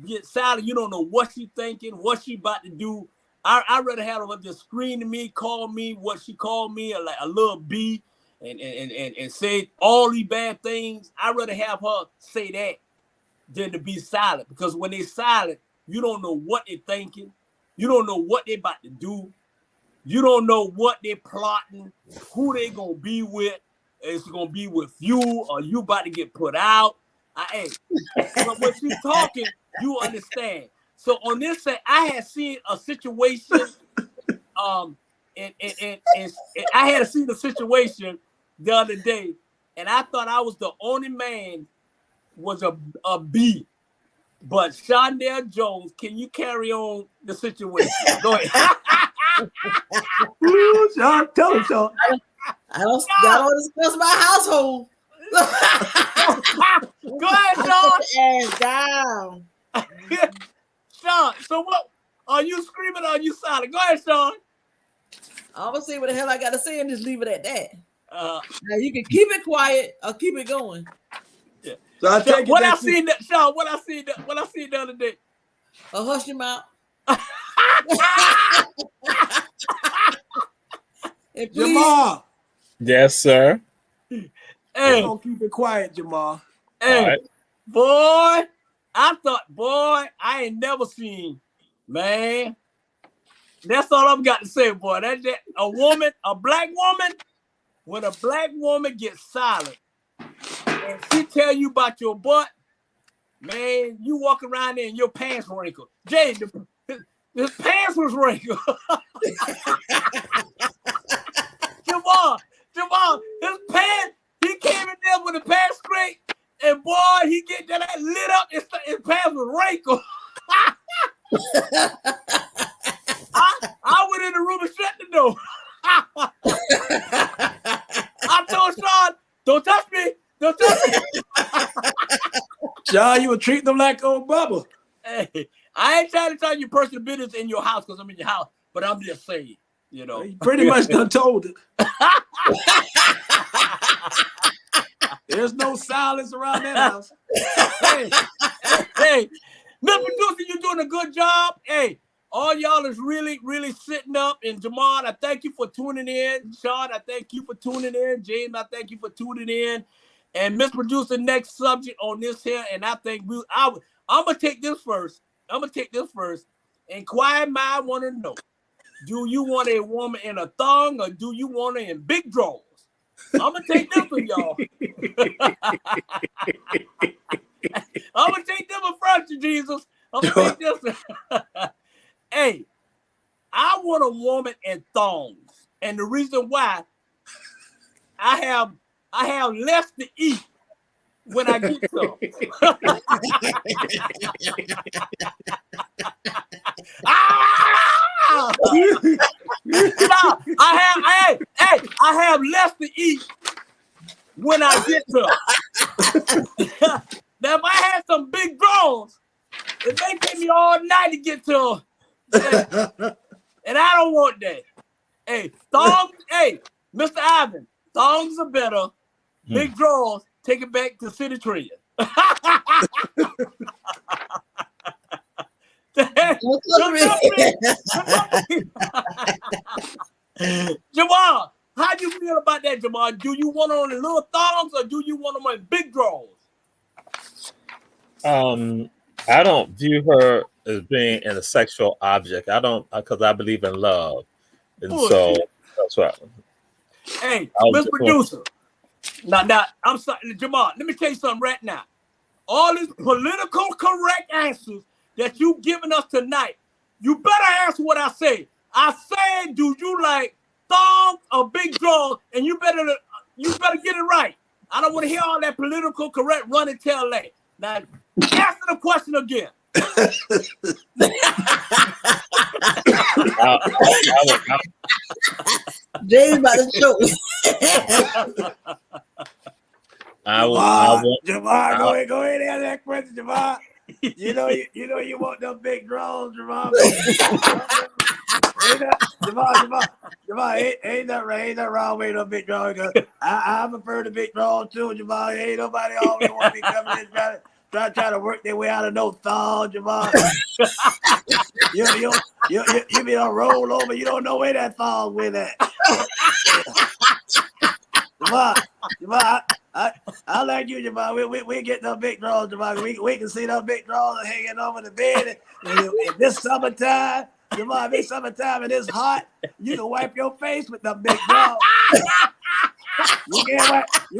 gets silent, you don't know what she's thinking, what she about to do. I'd rather have her just scream to me, call me what she called me, like a little B, and say all these bad things. I'd rather have her say that than to be silent, because when they're silent, you don't know what they're thinking. You don't know what they're about to do. You don't know what they're plotting, who they gonna be with. It's gonna be with you, or you about to get put out. But when she's talking, you understand. So on this side, I had seen a situation, and I had seen a situation the other day, and I thought I was the only man was a B. But Shondell Jones, can you carry on the situation? Go ahead. Ooh, Sean, tell him, Sean. I don't discuss my household. Go ahead, Sean. And down. Sean, so what? Are you screaming or are you silent? Go ahead, Sean. I'm gonna say what the hell I gotta say and just leave it at that. Now you can keep it quiet or keep it going. Yeah. So I take What it I seen that Sean, what I seen the other day. Hush your mouth. And please, Jamal. Yes, sir. Hey. Hey, Don't keep it quiet, Jamal. hey, All right. boy, I ain't never seen, man. That's all I've got to say, boy. That's that a black woman, when a black woman gets silent and she tell you about your butt, man, you walk around there and your pants wrinkled. Jay, his pants was wrinkled. Jamal, his pants, he came in there with a pants scrape, and boy, he get that lit up, his pants was wrinkled. I went in the room and shut the door. I told Sean, don't touch me. Don't touch me. Sean, you were treating them like old Bubba. Hey, I ain't trying to tell you personal business in your house because I'm in your house, but I'm just saying, you know. You pretty much done told it. There's no silence around that house. Hey, Mr. Producer, you're doing a good job. Hey, all y'all is really, really sitting up. And Jamal, I thank you for tuning in. Sean, I thank you for tuning in. James, I thank you for tuning in. And Mr. Producer, next subject on this here, and I think I'm gonna take this first. Inquired mind want to know: do you want a woman in a thong or do you want her in big drawers? I'm gonna take this one, y'all. I'm gonna take them in front of Jesus. I'm gonna take this one. Hey, I want a woman in thongs, and the reason why I have less to eat when I get some. I have less to eat when I get some. Now, if I had some big drones, it may take me all night to get to them. And I don't want that. Hey, thongs, hey, Mr. Ivan, thongs are better. Big draws, take it back to City Trend. Jamal, how do you feel about that, Jamal? Do you want on the little thongs or do you want them on big draws? I don't view her as being in a sexual object. I don't, because I believe in love, and so that's right. Hey, Mr. Producer. Now, I'm sorry, Jamal. Let me tell you something right now. All these political correct answers that you giving us tonight, you better answer what I say. I said, do you like thongs or big draws? And you better get it right. I don't want to hear all that political correct run and tell that. Now, answer the question again. James about to choke. Jamal, go ahead and answer that question, Jamal. You know you want them big drones, Jamal. Jamal, ain't nothing wrong with them big drones. I prefer the big drones too, Jamal. Ain't nobody always want to be coming in trying to work their way out of no thong, Jamal. You be on roll over. You don't know where that thong went at. Jamal, I like you, Jamal. We get them big draws, Jamal. We can see them big draws hanging over the bed. And this summertime, Jamal, this summertime and it's hot, you can wipe your face with them big draws. You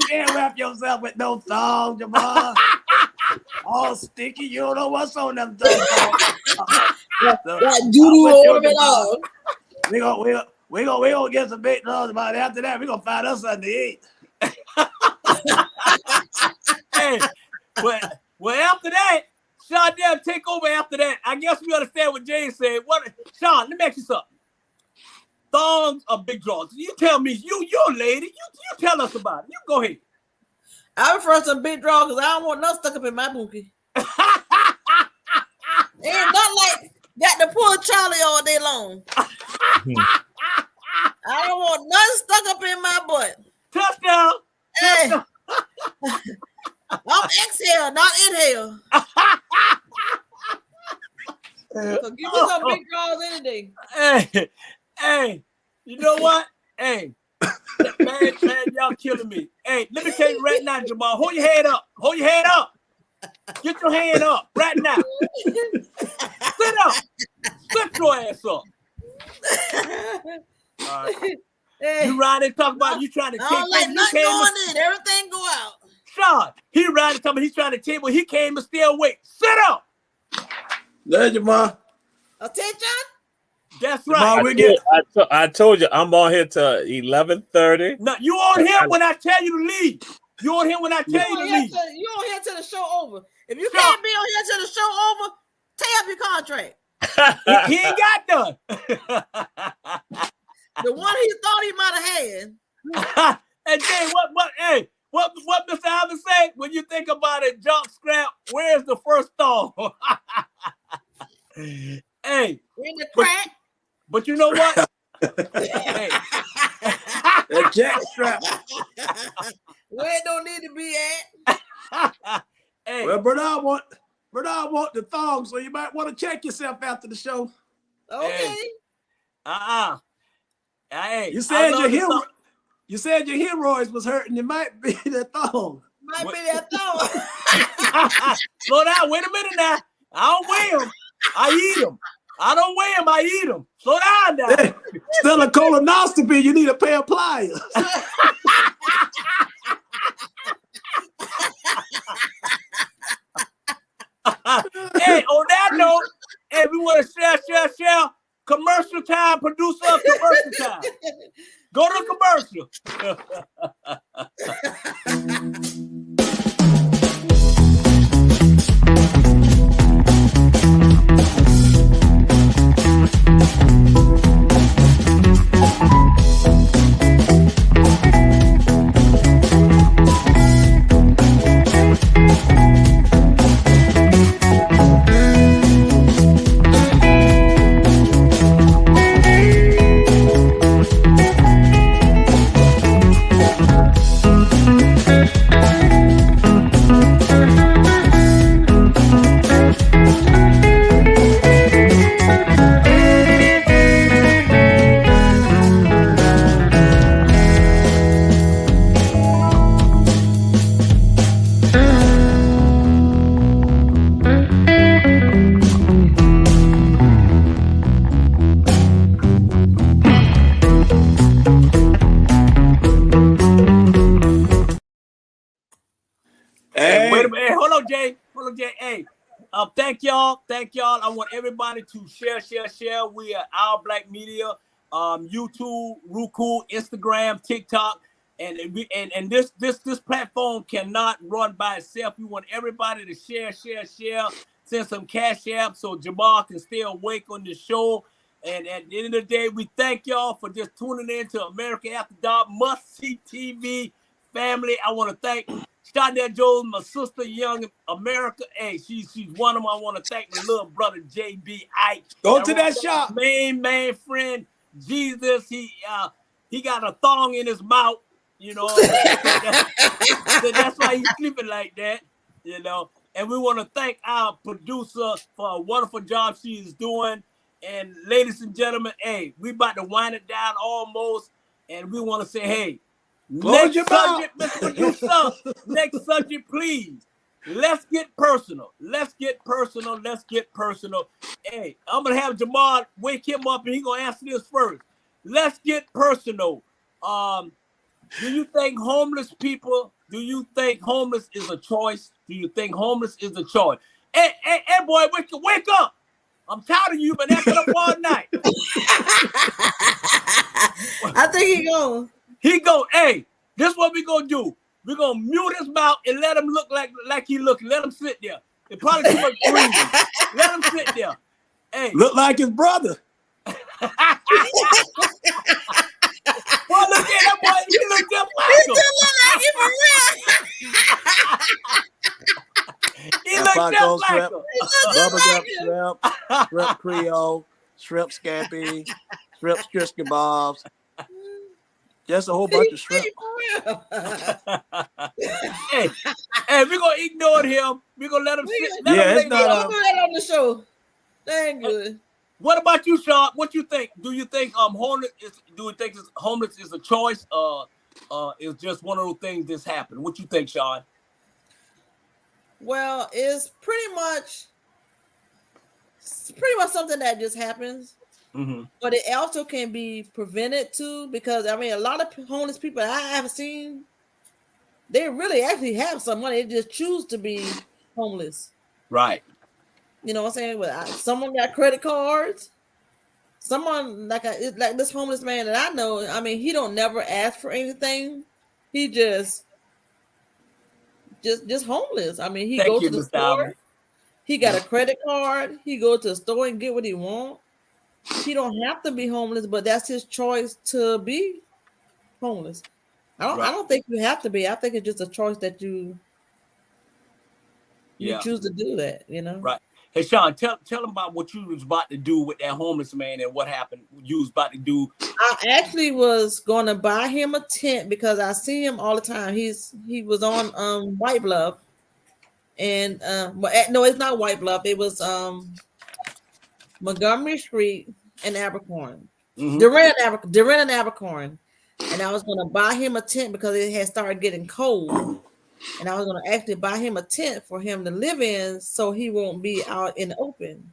can't wrap yourself with no thong, Jamal. All sticky, you don't know what's on them thongs. That doo-doo over it all. We gonna get some big draws, Jamal. After that, we gonna find us something to eat. Hey, well, after that, Sean, then take over after that. I guess we understand what Jay said. What, Sean? Let me ask you something. Thongs are big draws. You tell me. You're a lady. You tell us about it. You go ahead. I prefer some big draw because I don't want nothing stuck up in my bookie. Ain't nothing like got to pull Charlie all day long. I don't want nothing stuck up in my butt. Touchdown. Hey, I'm exhale, not inhale. So give me some big draws any day. Hey, you know what? Hey, man, y'all killing me. Hey, let me tell you right now, Jamal. Hold your head up. Hold your head up. Get your hand up right now. Sit up. Sit your ass up. All right. Hey, You riding talk about you trying to I take don't like you nothing came going and, in. Everything go out. Sean, he riding talking about he's trying to table. He came and still wait. Sit up. There, Jamal. Attention. That's Jamal, right. I told you I'm on here till 11:30. No, you on here when I tell you to leave. You on here when I tell you to leave. You on here till the show over. If you Sure. can't be on here till the show over, tear up your contract. He ain't got done. The one he thought he might have had. And Jay, what Mr. Alvin say? When you think about it, jock scrap, where's the first thong? Hey, In the crack. but you know what? Hey. That jack strap. Where it don't need to be at. Hey. Well, Bernard want the thong, so you might want to check yourself after the show. Okay. Hey, You said your hemorrhoids was hurting. It might be the thong. Might be that thong. Slow down. Wait a minute now. I don't weigh them. I eat them. I don't weigh them. I eat them. Slow down now. Hey, still a colonoscopy. You need a pair of pliers. Hey, on that note, hey, we want to share. Commercial time, producer, commercial time. Go to commercial. Wait a minute. Hey, hold on, Jay. Hey, thank y'all. I want everybody to share. We are Our Black Media, YouTube, Roku, Instagram, TikTok, and this platform cannot run by itself. We want everybody to share. Send some cash apps so Jamal can stay awake on the show. And at the end of the day, we thank y'all for just tuning in to America After Dark Must See TV family. I want to thank Shonda Jones, my sister, Young America. Hey, she's one of them. I want to thank my little brother JB Ike. Go to that shop. Main friend Jesus. He got a thong in his mouth. You know, that's why he's sleeping like that. You know, and we want to thank our producer for a wonderful job she is doing. And ladies and gentlemen, hey, we about to wind it down almost, and we want to say, hey. Next subject, Mr. Producer. Next subject, please. Let's get personal. Hey, I'm gonna have Jamal wake him up, and he's gonna answer this first. Let's get personal. Do you think homeless people? Do you think homeless is a choice? Hey, boy, wake up! I'm tired of you, been acting up all night. I think he going. Hey, this is what we gonna do. We're gonna mute his mouth and let him look like he looking. Let him sit there. It's probably too much breathing. Let him sit there. Hey. Look like his brother. Boy, look at that boy. He look just like him. He look just like him. Bubblegum shrimp, shrimp Creole, shrimp scampi, shrimp strips kebabs. Just a whole bunch of shrimp. Hey, we're gonna ignore him. We're gonna let him sit. Yeah, it's not on the show. Dang good. What about you, Sean? What you think? Do you think homeless is a choice? It's just one of those things that's happened. What you think, Sean? Well, it's pretty much something that just happens. Mm-hmm. But it also can be prevented too, because I mean, a lot of homeless people I have seen, they really actually have some money. They just choose to be homeless. Right. You know what I'm saying? Well, someone got credit cards. Someone like this homeless man that I know. I mean, he don't never ask for anything. He just homeless. I mean, he go to the store. He got a credit card. He go to the store and get what he want. He don't have to be homeless, but that's his choice to be homeless. I don't think you have to be. I think it's just a choice that you choose to do that, you know. Right. Hey Sean, tell him about what you was about to do with that homeless man and what happened. You was about to do. I actually was gonna buy him a tent because I see him all the time. He was on White Bluff, and no, it's not White Bluff. It was Montgomery Street and Abercorn. Durant and Abercorn. And I was going to buy him a tent because it had started getting cold. And I was going to actually buy him a tent for him to live in so he won't be out in the open.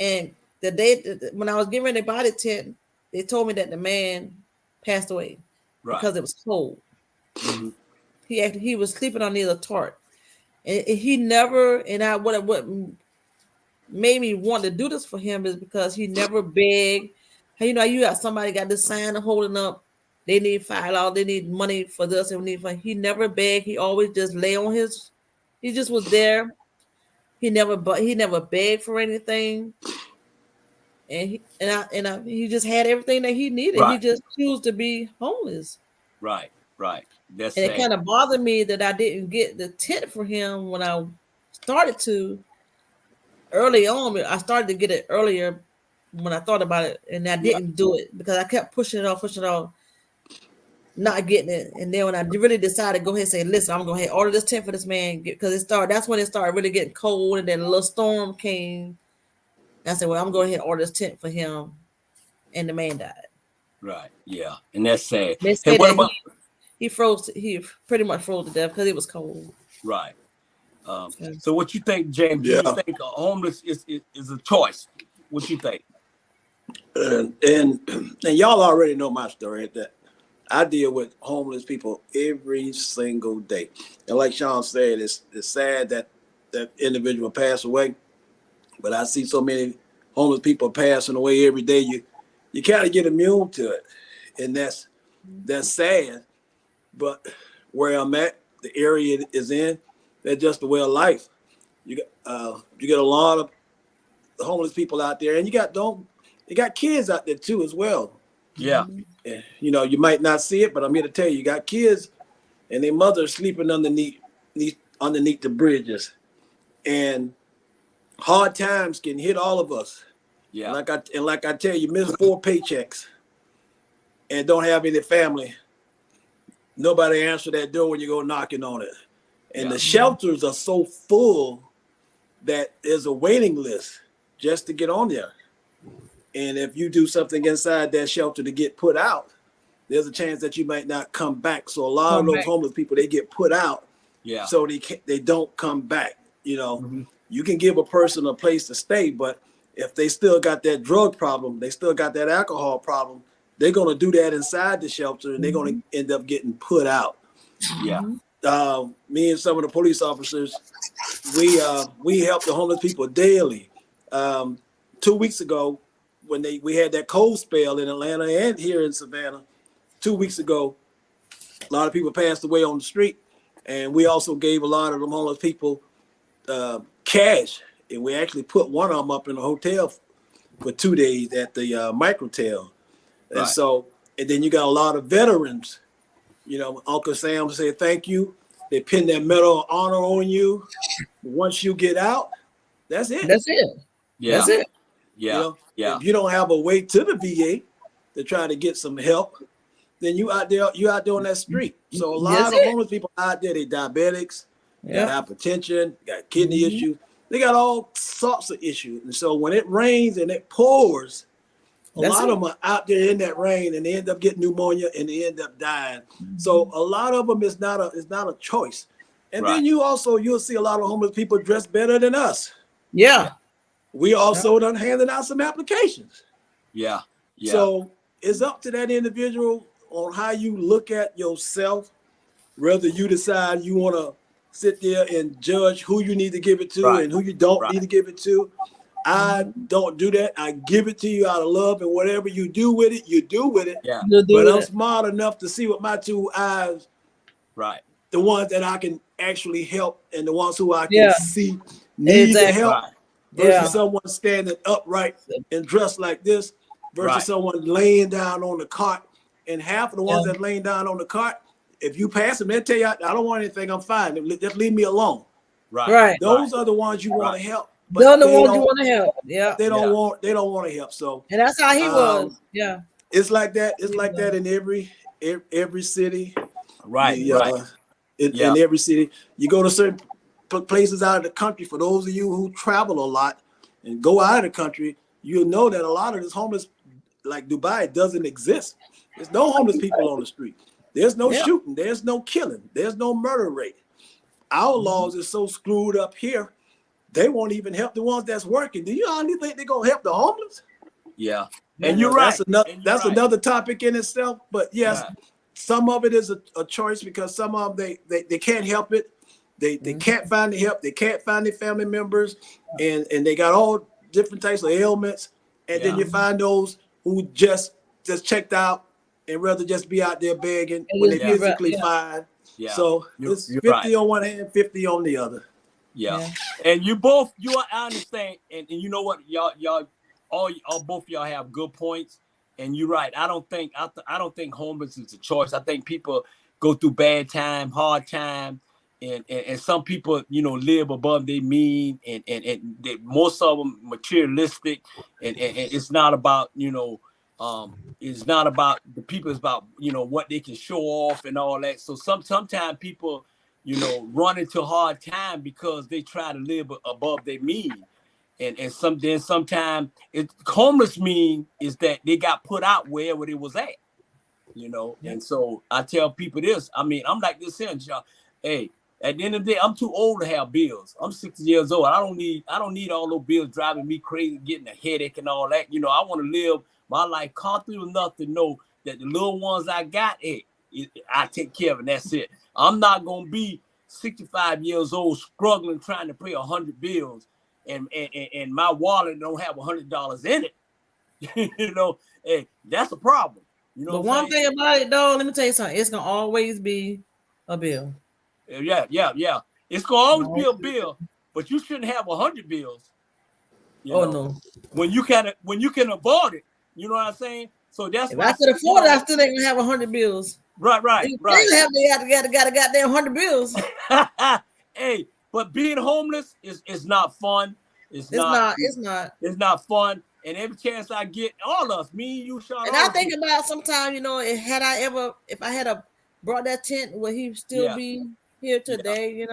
And the day when I was getting ready to buy the tent, they told me that the man passed away because it was cold. Mm-hmm. He was sleeping underneath a tarp. And he never, and what made me want to do this for him is because he never begged. You know, you got somebody got this sign holding up. They need $5. They need money for this and need money. He never begged. He always just lay on his. He just was there. He never begged for anything. And he just had everything that he needed. Right. He just chose to be homeless. Right. That's and it kind of bothered me that I didn't get the tent for him when I started to. Early on, I started to get it earlier when I thought about it, and I didn't do it because I kept pushing it off, not getting it. And then when I really decided to go ahead and say, listen, I'm going to order this tent for this man because that's when it started really getting cold, and then a little storm came. And I said, well, I'm going to order this tent for him, and the man died. Right, yeah, and that's sad. They said what about he froze? He pretty much froze to death because it was cold. Right. So what you think, James? Do you think homeless is a choice? What you think? And y'all already know my story. That I deal with homeless people every single day, and like Sean said, it's sad that that individual passed away. But I see so many homeless people passing away every day. You kind of get immune to it, and that's sad. But where I'm at, the area it is in, that's just the way of life. You get a lot of homeless people out there, and you got kids out there too as well. Yeah. You know, you might not see it, but I'm here to tell you, you got kids, and their mothers sleeping underneath the bridges, and hard times can hit all of us. Yeah. Like I tell you, miss 4 paychecks, and don't have any family. Nobody answer that door when you go knocking on it. And the shelters are so full that there's a waiting list just to get on there. And if you do something inside that shelter to get put out, there's a chance that you might not come back. So a lot of those homeless people, they get put out. Yeah. So they don't come back. You know, you can give a person a place to stay, but if they still got that drug problem, they still got that alcohol problem, they're going to do that inside the shelter, and they're going to end up getting put out. Yeah. Me and some of the police officers, we help the homeless people daily. 2 weeks ago, when we had that cold spell in Atlanta and here in Savannah, 2 weeks ago, a lot of people passed away on the street, and we also gave a lot of them homeless people cash, and we actually put one of them up in a hotel for 2 days at the Microtel. And Right. so, and then you got a lot of veterans. You know, Uncle Sam said thank you. They pin their medal of honor on you. Once you get out, that's it. That's it. Yeah. That's it. Yeah. You know, Yeah. if you don't have a way to the VA to try to get some help, then you out there on that street. So a lot That's of it. homeless people out there, they diabetics, Yeah. got hypertension, got kidney issues. They got all sorts of issues. And so when it rains and it pours, a That's lot it. of them are out there in that rain and they end up getting pneumonia and they end up dying. So a lot of them is not a choice. And then you'll see a lot of homeless people dressed better than us. Yeah. We also done handed out some applications. Yeah. Yeah. So it's up to that individual on how you look at yourself, whether you decide you want to sit there and judge who you need to give it to and who you don't need to give it to. I don't do that. I give it to you out of love, and whatever you do with it, you do with it. Yeah. But I'm smart enough to see with my two eyes, Right. the ones that I can actually help and the ones who I can see need the Exactly. help Right. versus someone standing upright and dressed like this versus someone laying down on the cart. And half of the ones that laying down on the cart, if you pass them, they'll tell you, I don't want anything, I'm fine. Just leave me alone. Right. Right. Those are the ones you want to help. But They're the they ones you don't- want to help. Yeah. They don't want to help. So And that's how he was. Yeah. it's like that. It's like that in every city. Right. In every city, you go to certain places out of the country. For those of you who travel a lot and go out of the country, you'll know that a lot of this homeless, like Dubai, doesn't exist. There's no homeless people on the street. There's no shooting. There's no killing. There's no murder rate. Our laws are so screwed up here. They won't even help the ones that's working. Do you honestly think they're gonna help the homeless? Yeah. And you're right. That's another topic in itself. But yes, some of it is a choice because some of them they can't help it. They can't find the help. They can't find their family members, and they got all different types of ailments. And then you find those who just checked out and rather just be out there begging when they physically fine. Yeah. So it's 50 on one hand, 50 on the other. Yeah. And I understand. And you know what, y'all both of y'all have good points. And you're right. I don't think homeless is a choice. I think people go through bad time, hard time, and some people, live above their mean, and most of them materialistic, and it's not about, it's not about the people, it's about, what they can show off and all that. So sometimes people, run into hard time because they try to live above their mean. And sometimes homeless mean is that they got put out wherever they was at, And so I tell people this. I mean, I'm like this here, y'all. Hey, at the end of the day, I'm too old to have bills. I'm 60 years old. I don't need all those bills driving me crazy, getting a headache and all that. I want to live my life comfortable enough to know that the little ones I got, I take care of, and that's it. I'm not gonna be 65 years old struggling trying to pay 100 bills. And my wallet don't have $100 in it. Hey, that's a problem. But one thing about it, though, let me tell you something. It's gonna always be a bill. Yeah. It's gonna always be a bill, but you shouldn't have 100 bills. No. When you can avoid it, you know what I'm saying? So that's if why I could afford it, I still ain't gonna have 100 bills. Right. They got a goddamn 100 bills. Hey. But being homeless is not fun. It's not fun. And every chance I get, all of us, me, you, Sean. And I think about sometimes, if I had brought that tent, would he still be here today?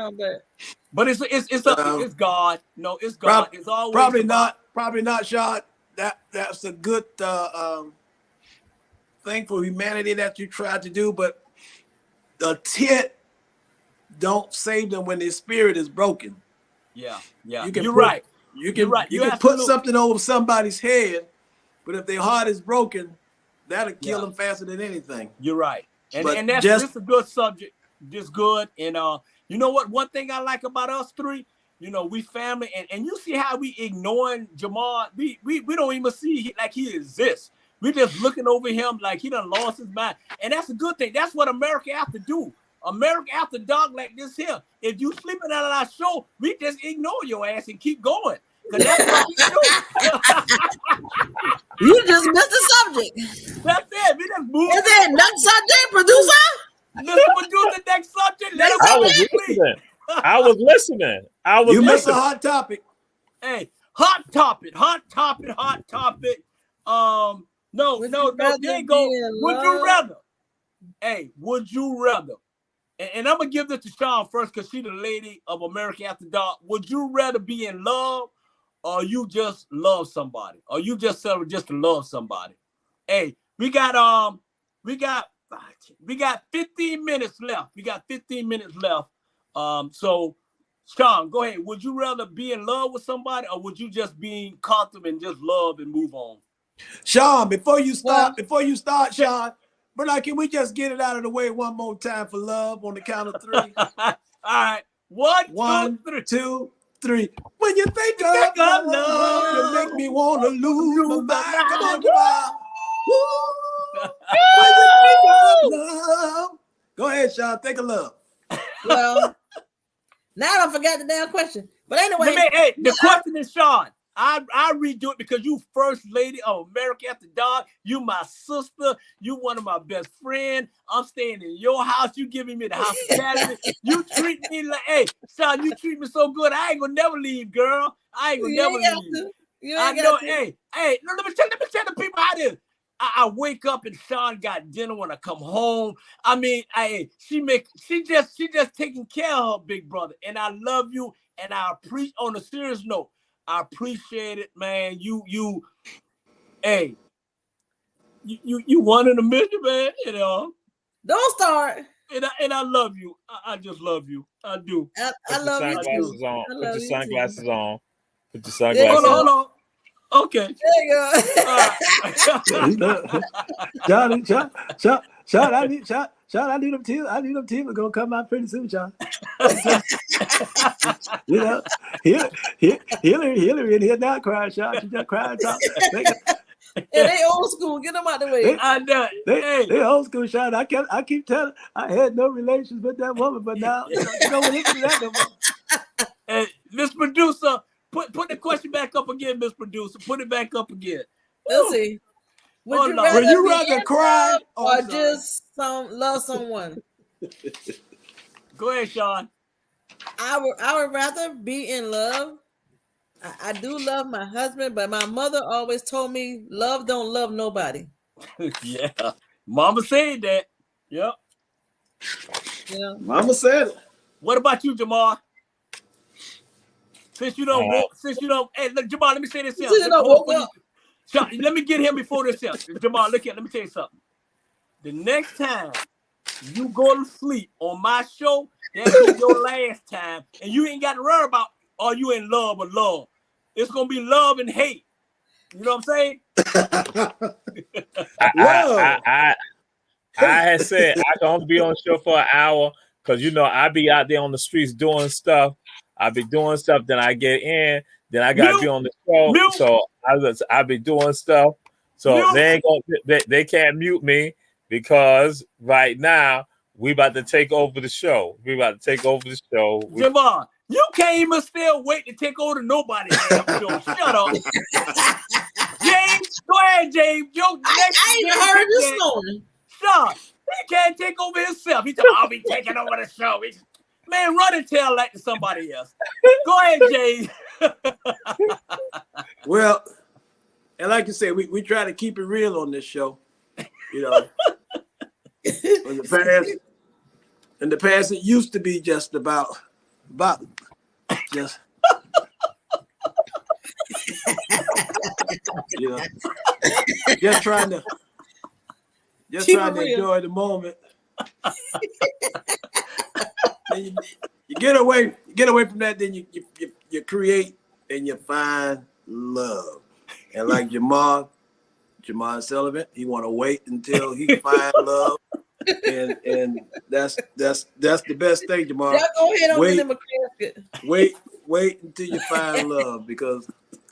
But it's God. No, it's God. It's always probably not, Sean. That's a good thing for humanity that you tried to do, but the tent don't save them when their spirit is broken. Yeah. You're right. You can put something over somebody's head, but if their heart is broken, that'll kill them faster than anything. You're right. And that's just a good subject. Just good. And you know what? One thing I like about us three, we family, and you see how we ignoring Jamal. We don't even see like he exists. We just looking over him like he done lost his mind. And that's a good thing. That's what America have to do. America After Dark like this here. If you sleeping out of our show, we just ignore your ass and keep going. Cause that's what we do. You just missed the subject. That's it. We just move. Is it next subject, producer? Let's do the next subject. Let I us was listening. I was listening. You missed a listening. hot topic. Hey, hot topic. No, Would no, you no. rather There you go. be in Would you love? rather? Hey, would you rather? And I'm gonna give this to Sean first because she's the lady of America After Dark. Would you rather be in love, or you just love somebody, or you just settle just to love somebody? Hey, we got 15 minutes left. So Sean, go ahead. Would you rather be in love with somebody, or would you just be comfortable and just love and move on? Sean, before you start, Sean, but can we just get it out of the way one more time for love on the count of 3? All right. One, 1, two, 2, 3. three. When you think of love, you make me want to lose my mind. Come on, Jamal. Woo! When you think of love. Go ahead, Sean. Think of love. Well, now I forgot the damn question. But anyway, Hey, the question is, Sean, I redo it because you first lady of America After Dark. You my sister. You one of my best friends. I'm staying in your house. You giving me the hospitality. You treat me like, hey, Sean, you treat me so good. I ain't gonna never leave, girl. I ain't gonna you never ain't got leave. to. You I ain't know. got to. Hey, no, let me tell the people how this. I wake up and Sean got dinner when I come home. I mean, she just taking care of her big brother, and I love you, and I appreciate. On a serious note, I appreciate it, man. You one in a million, man. You know, Don't start. and I love you. I just love you. I do. I love you too. Sunglasses on. I Put love your you sunglasses too. on. Put your There you sunglasses go. Hold on. Okay. There you go. Sean, I need them tears. I need them tears gonna come out pretty soon, Sean. You know, Hillary in here now crying, Sean. She just crying. And they old school. Get them out the way. I know. They old school, Sean. I keep telling. I had no relations with that woman, but now you don't listen to that no more. Hey, Miss Producer, put the question back up again, Miss Producer. Put it back up again. Let's see. Would Oh, you no. rather, Would you be rather in cry love or or just love someone? Go ahead, Sean. I would rather be in love. I do love my husband, but my mother always told me love don't love nobody. Yeah. Mama said that. Yep. You know? Mama said it. What about you, Jamal? Since you don't hey, look, Jamal, let me say this here. Since you don't woke up. Sean, let me get him before this here. Jamal, look here, let me tell you something. The next time you go to sleep on my show, that'll be your last time. And you ain't got to worry about are you in love or love. It's gonna be love and hate. You know what I'm saying? I had said I can only be on the show for an hour because I be out there on the streets doing stuff. I be doing stuff, then I get in, then I gotta be on the show. So I be doing stuff. So they ain't they can't mute me because right now we about to take over the show. Jamal, you can't even still wait to take over nobody's damn show. Shut up. James, go ahead, James. I even heard this story. Sean, he can't take over himself. He said, I'll be taking over the show. Man, run and tell that to somebody else. Go ahead, James. Well, and like you said, we try to keep it real on this show. In the past, it used to be just about just just trying to enjoy the moment. Then you get away from that, then you create and you find love. And like Jamal Sullivan, he want to wait until he find love. And that's the best thing, Jamal. Yeah, go ahead on them a casket. Wait until you find love, because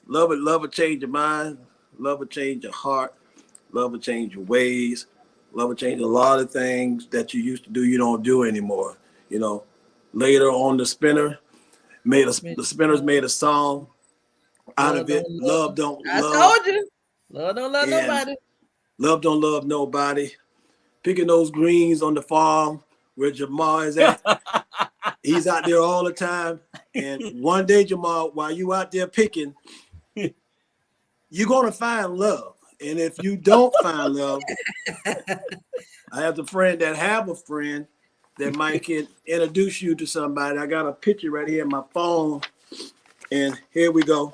love will change your mind, love will change your heart, love will change your ways. Love will change a lot of things that you used to do, you don't do anymore. You know, later on, the Spinners made a song out Love of it. don't love. Love don't I love, told you. Love don't love and nobody. love don't love nobody. Picking those greens on the farm where Jamal is at. He's out there all the time. And one day, Jamal, while you out there picking, you're gonna find love. And if you don't find love, I have a friend that might can introduce you to somebody. I got a picture right here in my phone, and here we go.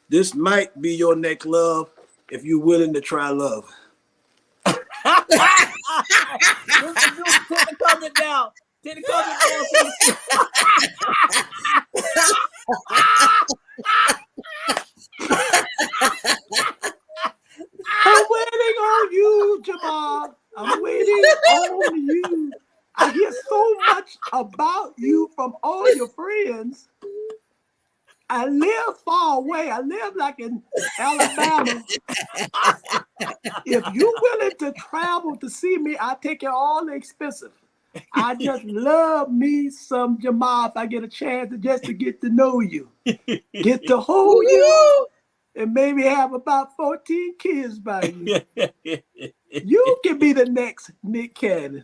This might be your next love if you're willing to try love. Take the comment down. Take the comment down. I'm waiting on you, Jamal. I'm waiting on you. I hear so much about you from all your friends. I live far away. I live like in Alabama. If you're willing to travel to see me, I'll take you all the expensive. I just love me some Jamal if I get a chance to get to know you. Get to hold you and maybe have about 14 kids by you. You can be the next Nick Cannon.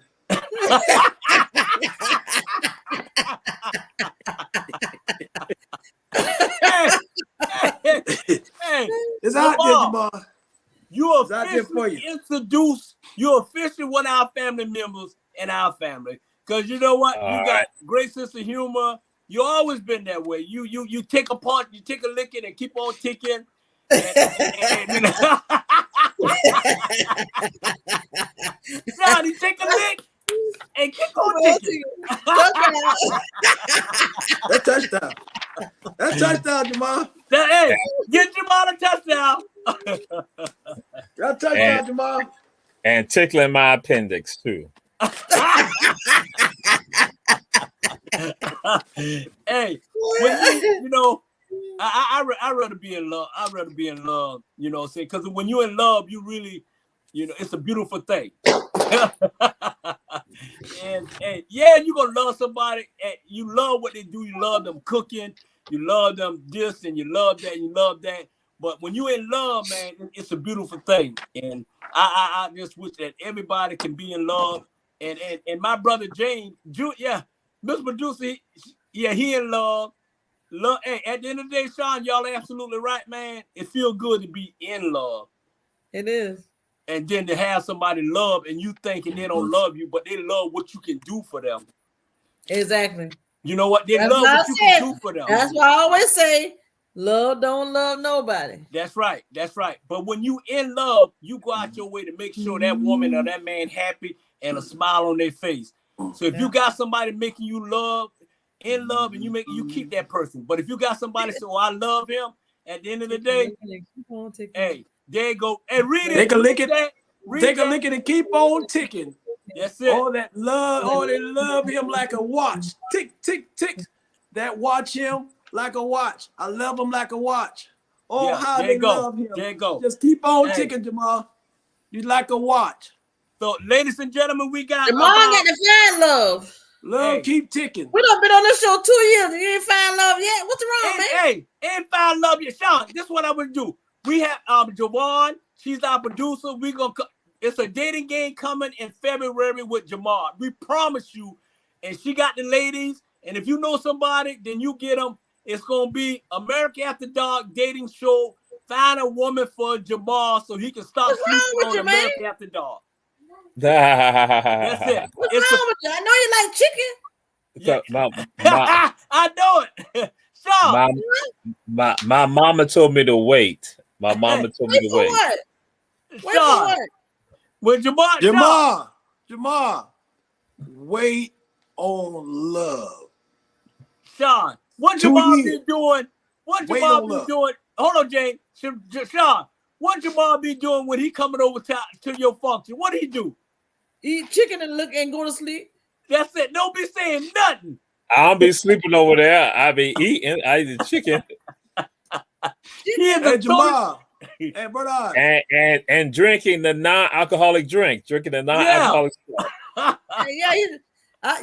Hey, It's out there, Jamal. You It's out there for officially you. introduced. You officially one of our family members in our family. Cause you know what? You got great sense of humor. You always been that way. You take a part, you take a licking and keep on ticking. And you know, John, you take a lick and keep on ticking. That touchdown. That touchdown, Jamal. Hey, get Jamal a touchdown. That touchdown, Jamal. And tickling my appendix too. Hey, when you know, I rather be in love. I'd rather be in love, you know what I'm saying? Because when you're in love, you really, you know, it's a beautiful thing. and yeah, you're gonna love somebody, and you love what they do, you love them cooking, you love them this, and you love that, and you love that. But when you're in love, man, it's a beautiful thing. And I just wish that everybody can be in love. And my brother James, yeah, Mr. Producer, he in love. Love. Hey, at the end of the day, Sean, y'all are absolutely right, man. It feels good to be in love. It is. And then to have somebody love and you thinking they don't love you, but they love what you can do for them. Exactly. You know what? They love what you can do for them. That's why I always say, love don't love nobody. That's right. That's right. But when you in love, you go out your way to make sure that woman or that man happy and a smile on their face. So if you got somebody making you in love, and you keep that person. But if you got somebody say, "Oh, I love him," at the end of the day, hey, there you go. Hey, read it. Take a lick it. Take a lick it and keep on ticking. That's it. All that love, they love him like a watch. Tick, tick, tick. That watch him like a watch. I love him like a watch. Oh, how they love him. There you go. Just keep on ticking, Jamal. You like a watch. So, ladies and gentlemen, we got Jamal got to find love. Love keep ticking. We done been on this show 2 years and you ain't find love yet. What's wrong, man? Hey, ain't find love yet. Sean, this is what I would do. We have Jawan. She's our producer. It's a dating game coming in February with Jamal. We promise you. And she got the ladies. And if you know somebody, then you get them. It's going to be America After Dark dating show. Find a woman for Jamal so he can stop sleeping on America After Dark. That's it. What's wrong with you? I know you like chicken. So I know it. Sean. My mama told me to wait. My mama told me to wait. What? Wait for what? With Jamal, wait on love. Sean, what Jamal be doing? What Jamal be doing? Hold on, Jay. Sean, what Jamal be doing when he coming over to your function? What do he do? Eat chicken and go to sleep. That's it. Don't be saying nothing. I don't be sleeping over there. I be eating. I eat the chicken. Hey, Jamal. Hey, Bernard. and drinking the non-alcoholic drink, drinking the non-alcoholic stuff. Yeah,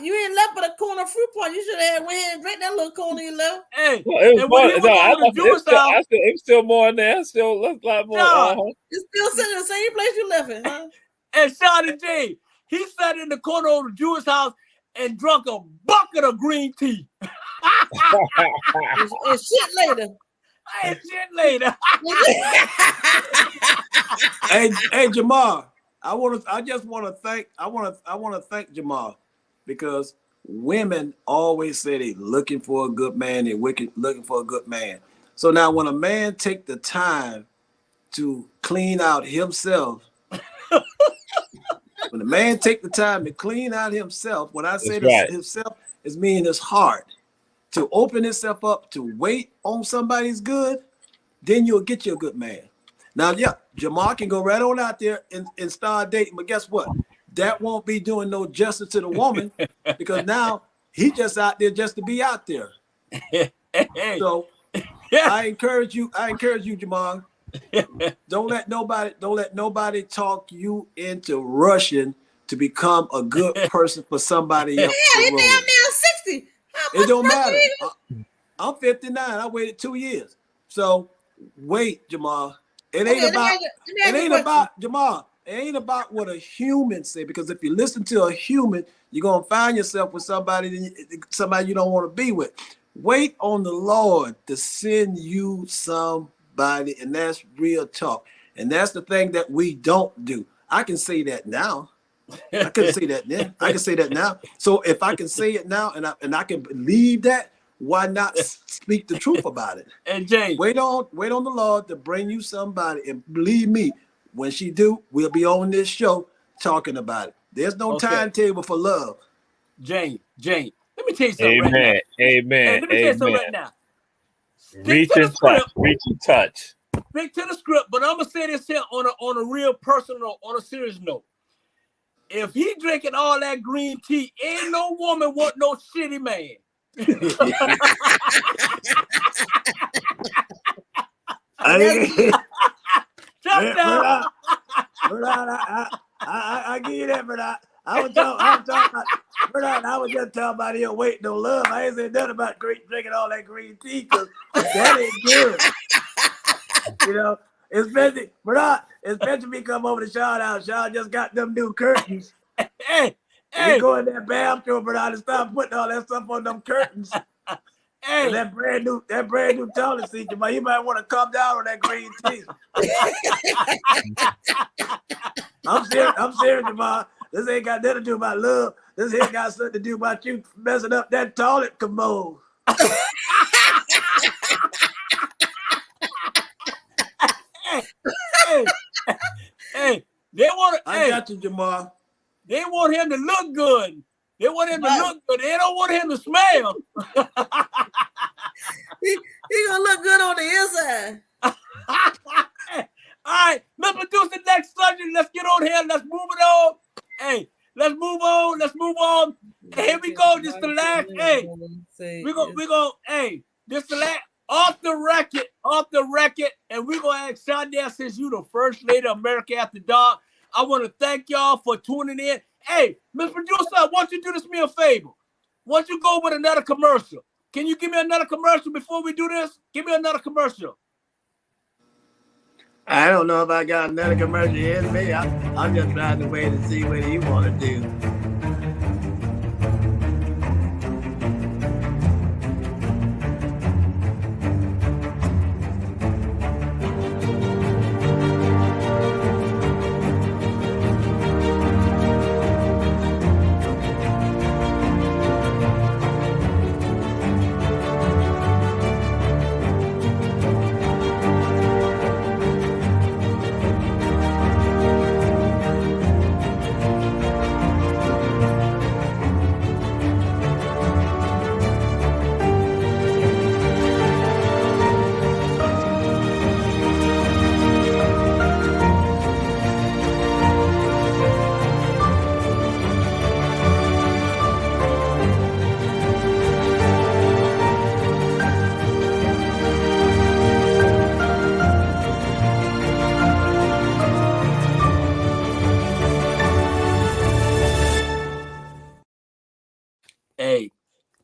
you ain't left but a corner fruit punch. You should have went ahead and drank that little corner you left. Hey, Well, it was and more, when he was no, over the Jewish house, it was still more in there. Still a lot more. John, It's still sitting in the same place you left it, huh? and Shawty J, he sat in the corner of the Jewish house and drunk a bucket of green tea. And shit later. And shit later. Hey, Jamal. I just want to thank Jamal, because women always say they looking for a good man. They're looking for a good man. So now when a man take the time to clean out himself, when a man take the time to clean out himself, when I say this, himself is meaning his heart, to open himself up to wait on somebody's good, then you'll get you a good man. Now, yeah, Jamal can go right on out there and start dating, but guess what? That won't be doing no justice to the woman, because now he just out there just to be out there. So I encourage you, Jamal. Don't let nobody talk you into rushing to become a good person for somebody else. Yeah, they damn near 60. It don't matter. I'm 59. I waited 2 years. So wait, Jamal. It ain't about Jamal. It ain't about what a human say, because if you listen to a human, you're gonna find yourself with somebody you don't want to be with. Wait on the Lord to send you somebody, and that's real talk. And that's the thing that we don't do. I can say that now. I couldn't say that then. I can say that now. So if I can say it now, and I can believe that, why not speak the truth about it? And James, wait on the Lord to bring you somebody, and believe me, when she do, we'll be on this show talking about it. There's no timetable for love. James, let me tell you something. Amen. Right now. Amen. Let me tell you something right now. Reach and touch. Stick to the script, but I'm gonna say this here on a real personal, on a serious note. If he drinking all that green tea, ain't no woman want no shitty man. I give you that, Bernard. I was talking just talking about him waiting no love. I ain't saying nothing about drinking all that green tea, because that ain't good. You know, especially me come over to Sean house. Sean just got them new curtains. Hey, we go in that bathroom, Bernard, and stop putting all that stuff on them curtains. Hey, and that brand new toilet seat, you might want to come down on that green tea. I'm serious, Jamal. This ain't got nothing to do about love. This ain't got something to do about you messing up that toilet commode. Hey, they want to. I got you, Jamal. They want him to look good. They want him to look good. They don't want him to smell. he gonna look good on the inside. All right, let's produce the next subject. Let's get on here. Let's move it on. Hey, let's move on. And here we go. This the last. Hey, we go. Hey, this the last. Off the record, and we're gonna ask Shonda, since you the first lady of America After Dark. I want to thank y'all for tuning in. Hey, Mr. Producer, why don't you do me a favor? Why don't you go with another commercial? Can you give me another commercial before we do this? Give me another commercial. I don't know if I got another commercial in me. I'm just trying to wait and see what you want to do.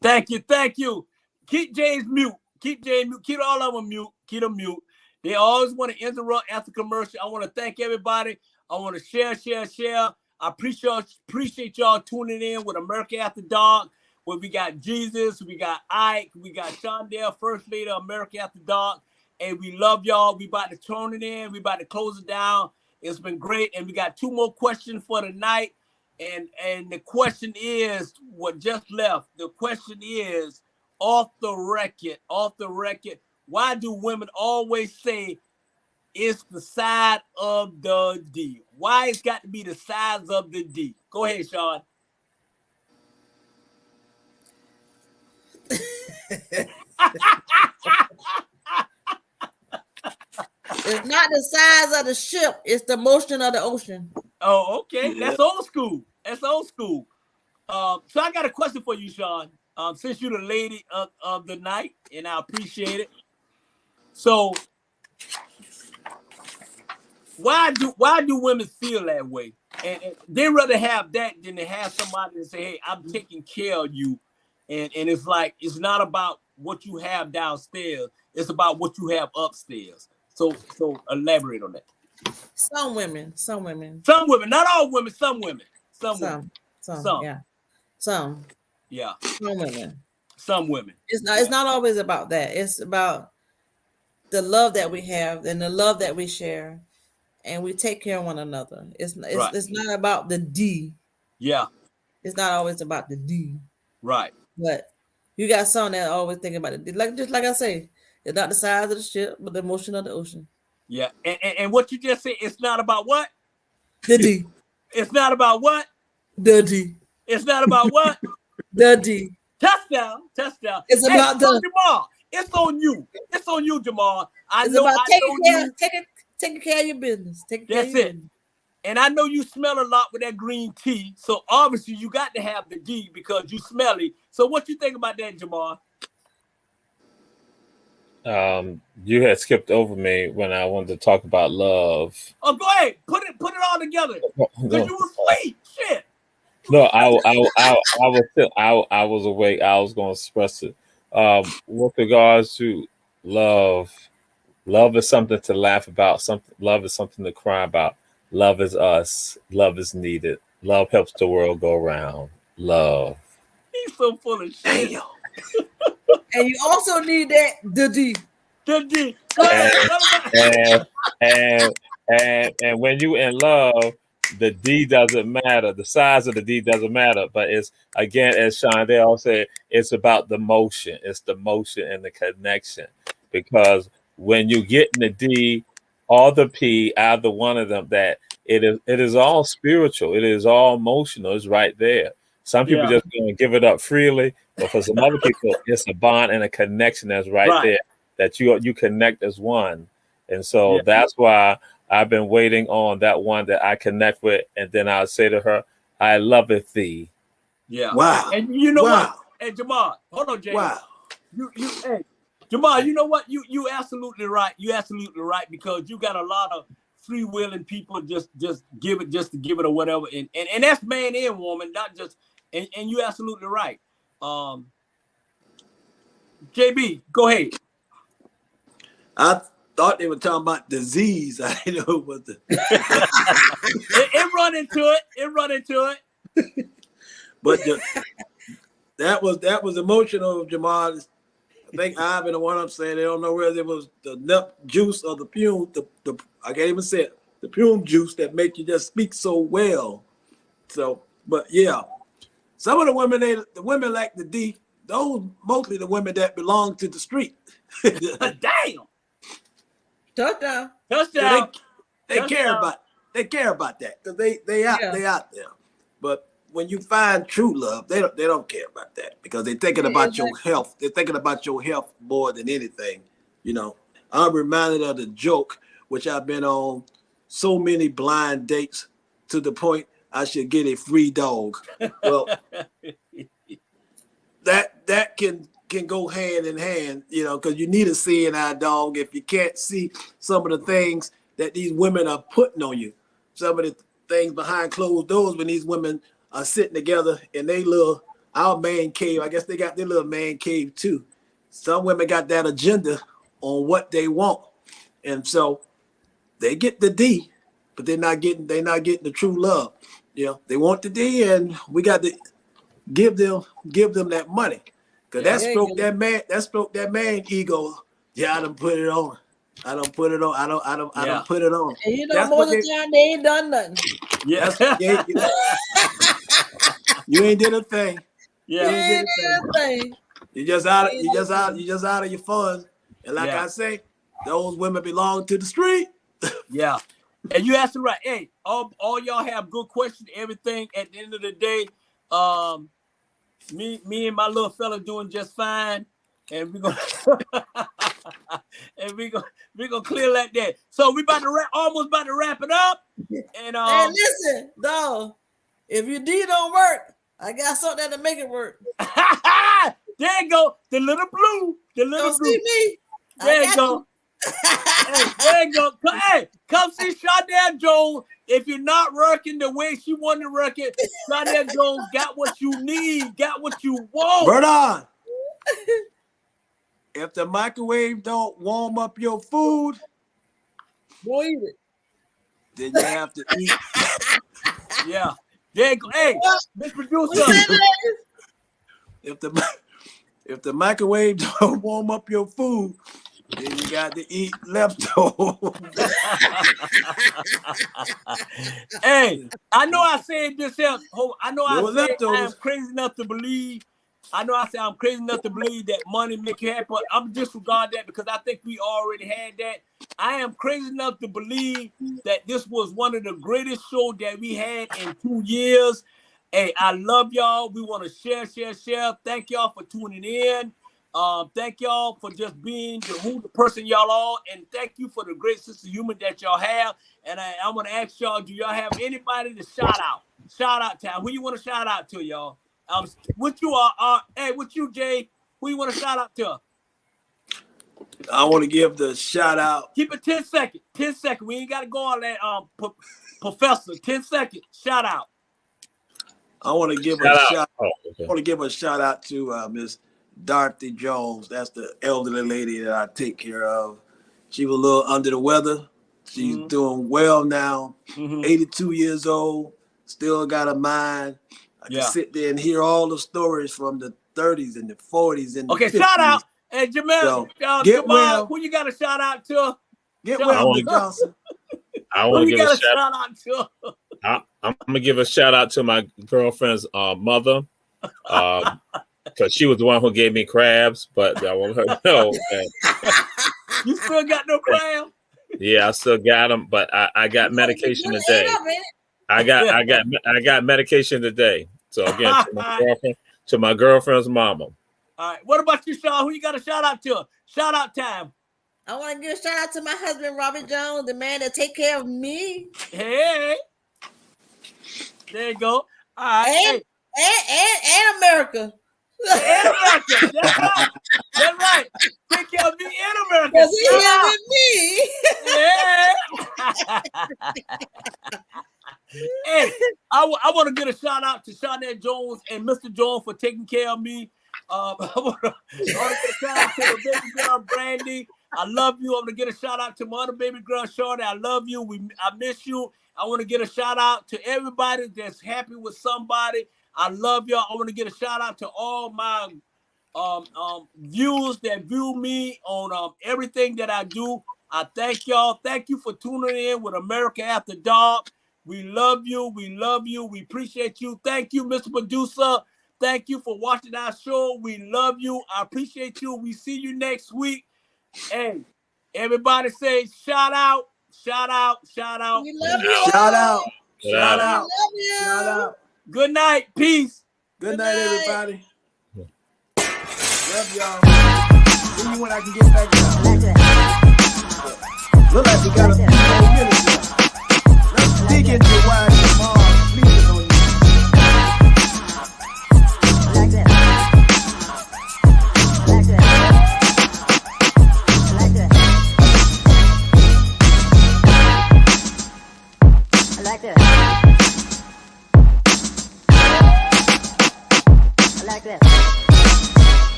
Thank you, thank you. Keep James mute. Keep James mute. Keep all of them mute. Keep them mute. They always want to interrupt after commercial. I want to thank everybody. I want to share. I appreciate y'all tuning in with America After Dark, where we got Jesus, we got Ike, we got Shondell, First Lady of America After Dark, and we love y'all. We about to turn it in. We about to close it down. It's been great, and we got 2 more questions for tonight. And the question is what just left. The question is off the record. Why do women always say it's the side of the D? Why it's got to be the size of the D? Go ahead, Sean. It's not the size of the ship, it's the motion of the ocean. Oh, okay. Yeah. That's old school. So I got a question for you, Sean. Since you're the lady of the night, and I appreciate it. So why do women feel that way? And they rather have that than to have somebody to say, hey, I'm taking care of you. And it's like, it's not about what you have downstairs. It's about what you have upstairs. So elaborate on that. Some women. Not all women, some women. Some. Yeah. Some women. Some women. It's not always about that. It's about the love that we have and the love that we share, and we take care of one another. It's not about the D. Yeah. It's not always about the D. Right. But you got some that always thinking about it. Like I say, it's not the size of the ship, but the motion of the ocean. Yeah. And what you just said, it's not about what? The D. It's not about what? The D. It's not about what? The D. Touchdown. It's about Jamal. It's on you, Jamal. It's about taking care of your business. That's it. And I know you smell a lot with that green tea. So obviously you got to have the D because you smelly. So what you think about that, Jamal? You had skipped over me when I wanted to talk about love. Oh, go ahead. Put it all together. Because you was asleep. Shit. No, I was awake. I was going to express it. With regards to love is something to laugh about. Love is something to cry about. Love is us. Love is needed. Love helps the world go round. Love. He's so full of shit. Damn. And you also need that the D. The D. And when you in love, the D doesn't matter. The size of the D doesn't matter. But it's, again, as Shondell said, it's about the motion. It's the motion and the connection. Because when you get in the D or the P, either one of them, that it is all spiritual. It is all emotional. It's right there. Some people just going to give it up freely, but for some other people, it's a bond and a connection that's right there, that you connect as one. And so that's why I've been waiting on that one that I connect with, and then I'll say to her, I loveth thee. Yeah. Wow. And you know what? Hey, Jamal, hold on, James. Wow. Hey, Jamal, you know what? You absolutely right. You absolutely right, because you got a lot of freewheeling people just give it or whatever. And that's man and woman, not just and you absolutely right. JB, go ahead. I thought they were talking about disease. I didn't know what the it run into it. But that was emotional, Jamal. I think Ivan, the one I'm saying, they don't know whether it was the nut juice or the fume. The I can't even say it. The fume juice that make you just speak so well. So, but yeah, some of the women like the D. Those mostly the women that belong to the street. Damn. Touchdown. Touchdown. They care about that because they out there. But when you find true love, they don't care about that because they're thinking about your health. They're thinking about your health more than anything. You know, I'm reminded of the joke, which I've been on so many blind dates to the point I should get a free dog. Well, that can go hand in hand, you know, because you need a seeing eye dog if you can't see some of the things that these women are putting on you. Some of the things behind closed doors when these women are sitting together in their little our man cave. I guess they got their little man cave too. Some women got that agenda on what they want, and so they get the D, but they're not getting the true love. You know, they want the D, and we got to give them that money, cause that spoke that man ego. Yeah, I done put it on. I don't put it on. I don't put it on. And you know, that's most of the time they ain't done nothing. Yeah. You ain't did a thing. Yeah. You ain't did a thing. You just out of your funds. And like I say, those women belong to the street. Yeah. And you asked them right. Hey, all y'all have good questions, everything. At the end of the day, me and my little fella doing just fine. And we're gonna we're gonna clear like that. So we almost about to wrap it up. And hey, listen, dog, if your D don't work, I got something to make it work. There you go. The little blue. Don't see me. There you go. Hey, there you go. Hey, come see Shardell Jones. If you're not working the way she wanted to work it, Shardell Jones got what you need, got what you want. Burn on. If the microwave don't warm up your food, go eat it. Then you have to eat. Yeah. There you go. Hey, Mr. Producer. If the microwave don't warm up your food, then you got to eat leftovers. Hey, I know I said this here. I know I said leftovers. I am crazy enough to believe. I know I said I'm crazy enough to believe that money make you happy, but I'm disregard that because I think we already had that. I am crazy enough to believe that this was one of the greatest shows that we had in 2 years. Hey, I love y'all. We want to share. Thank y'all for tuning in. Thank y'all for just being the person y'all are, and thank you for the great sense of humor that y'all have. And I want to ask y'all, do y'all have anybody to shout out? Shout out time. Who you want to shout out to, y'all? What you are? Hey, what you, Jay? Who you want to shout out to? I want to give the shout out. Keep it 10 seconds. 10 seconds. We ain't got to go on that. Professor, 10 seconds. Shout out. I want to give I want to give a shout out to Miss Dorothy Jones. That's the elderly lady that I take care of. She was a little under the weather. She's doing well now. 82 years old. Still got a mind. I can sit there and hear all the stories from the 30s and the 40s and the 50s. Shout out. Hey, Jamal, get Jamal, well. who you got to shout out to? Get well, Mr. Johnson. I want to give a shout out to. I'm gonna give a shout out to my girlfriend's mother, because she was the one who gave me crabs. But I want her to know that you still got no crabs. Yeah, I still got them, but I got medication today. I got medication today. So again, to my girlfriend's mama. All right. What about you, Sean? Who you got to shout out to? Shout out time. I want to give a shout out to my husband, Robert Jones, the man that take care of me. Hey. There you go. All right. And America. And America. That's right. That's right. Take care of me in America. Because he here with me. Yeah. Hey, I want to give a shout out to Shardell Jones and Mr. Jones for taking care of me. I want to give a shout out to the baby girl Brandy. I love you. I'm gonna get a shout out to my other baby girl Shorty. I love you. I miss you. I want to get a shout out to everybody that's happy with somebody. I love y'all. I want to get a shout out to all my viewers that view me on everything that I do. I thank y'all. Thank you for tuning in with America After Dark. We love you. We love you. We appreciate you. Thank you, Mr. Producer. Thank you for watching our show. We love you. I appreciate you. We see you next week. Hey, everybody say shout out, shout out, shout out. We love you. Shout out. Shout out. Love you. Shout out. Good night. Peace. Good night, everybody. Love y'all. See you when I can get back down. Look like we got a few more minutes left. Let's dig into why Jamal sleeping on you. I like that. like this.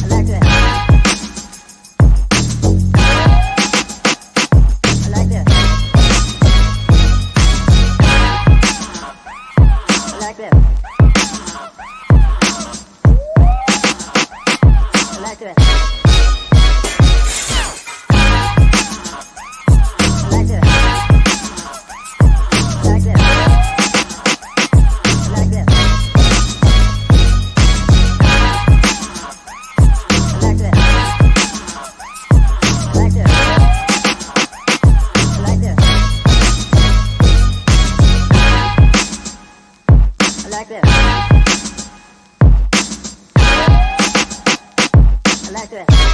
I like this. I like this. I like this. I like this. Like this.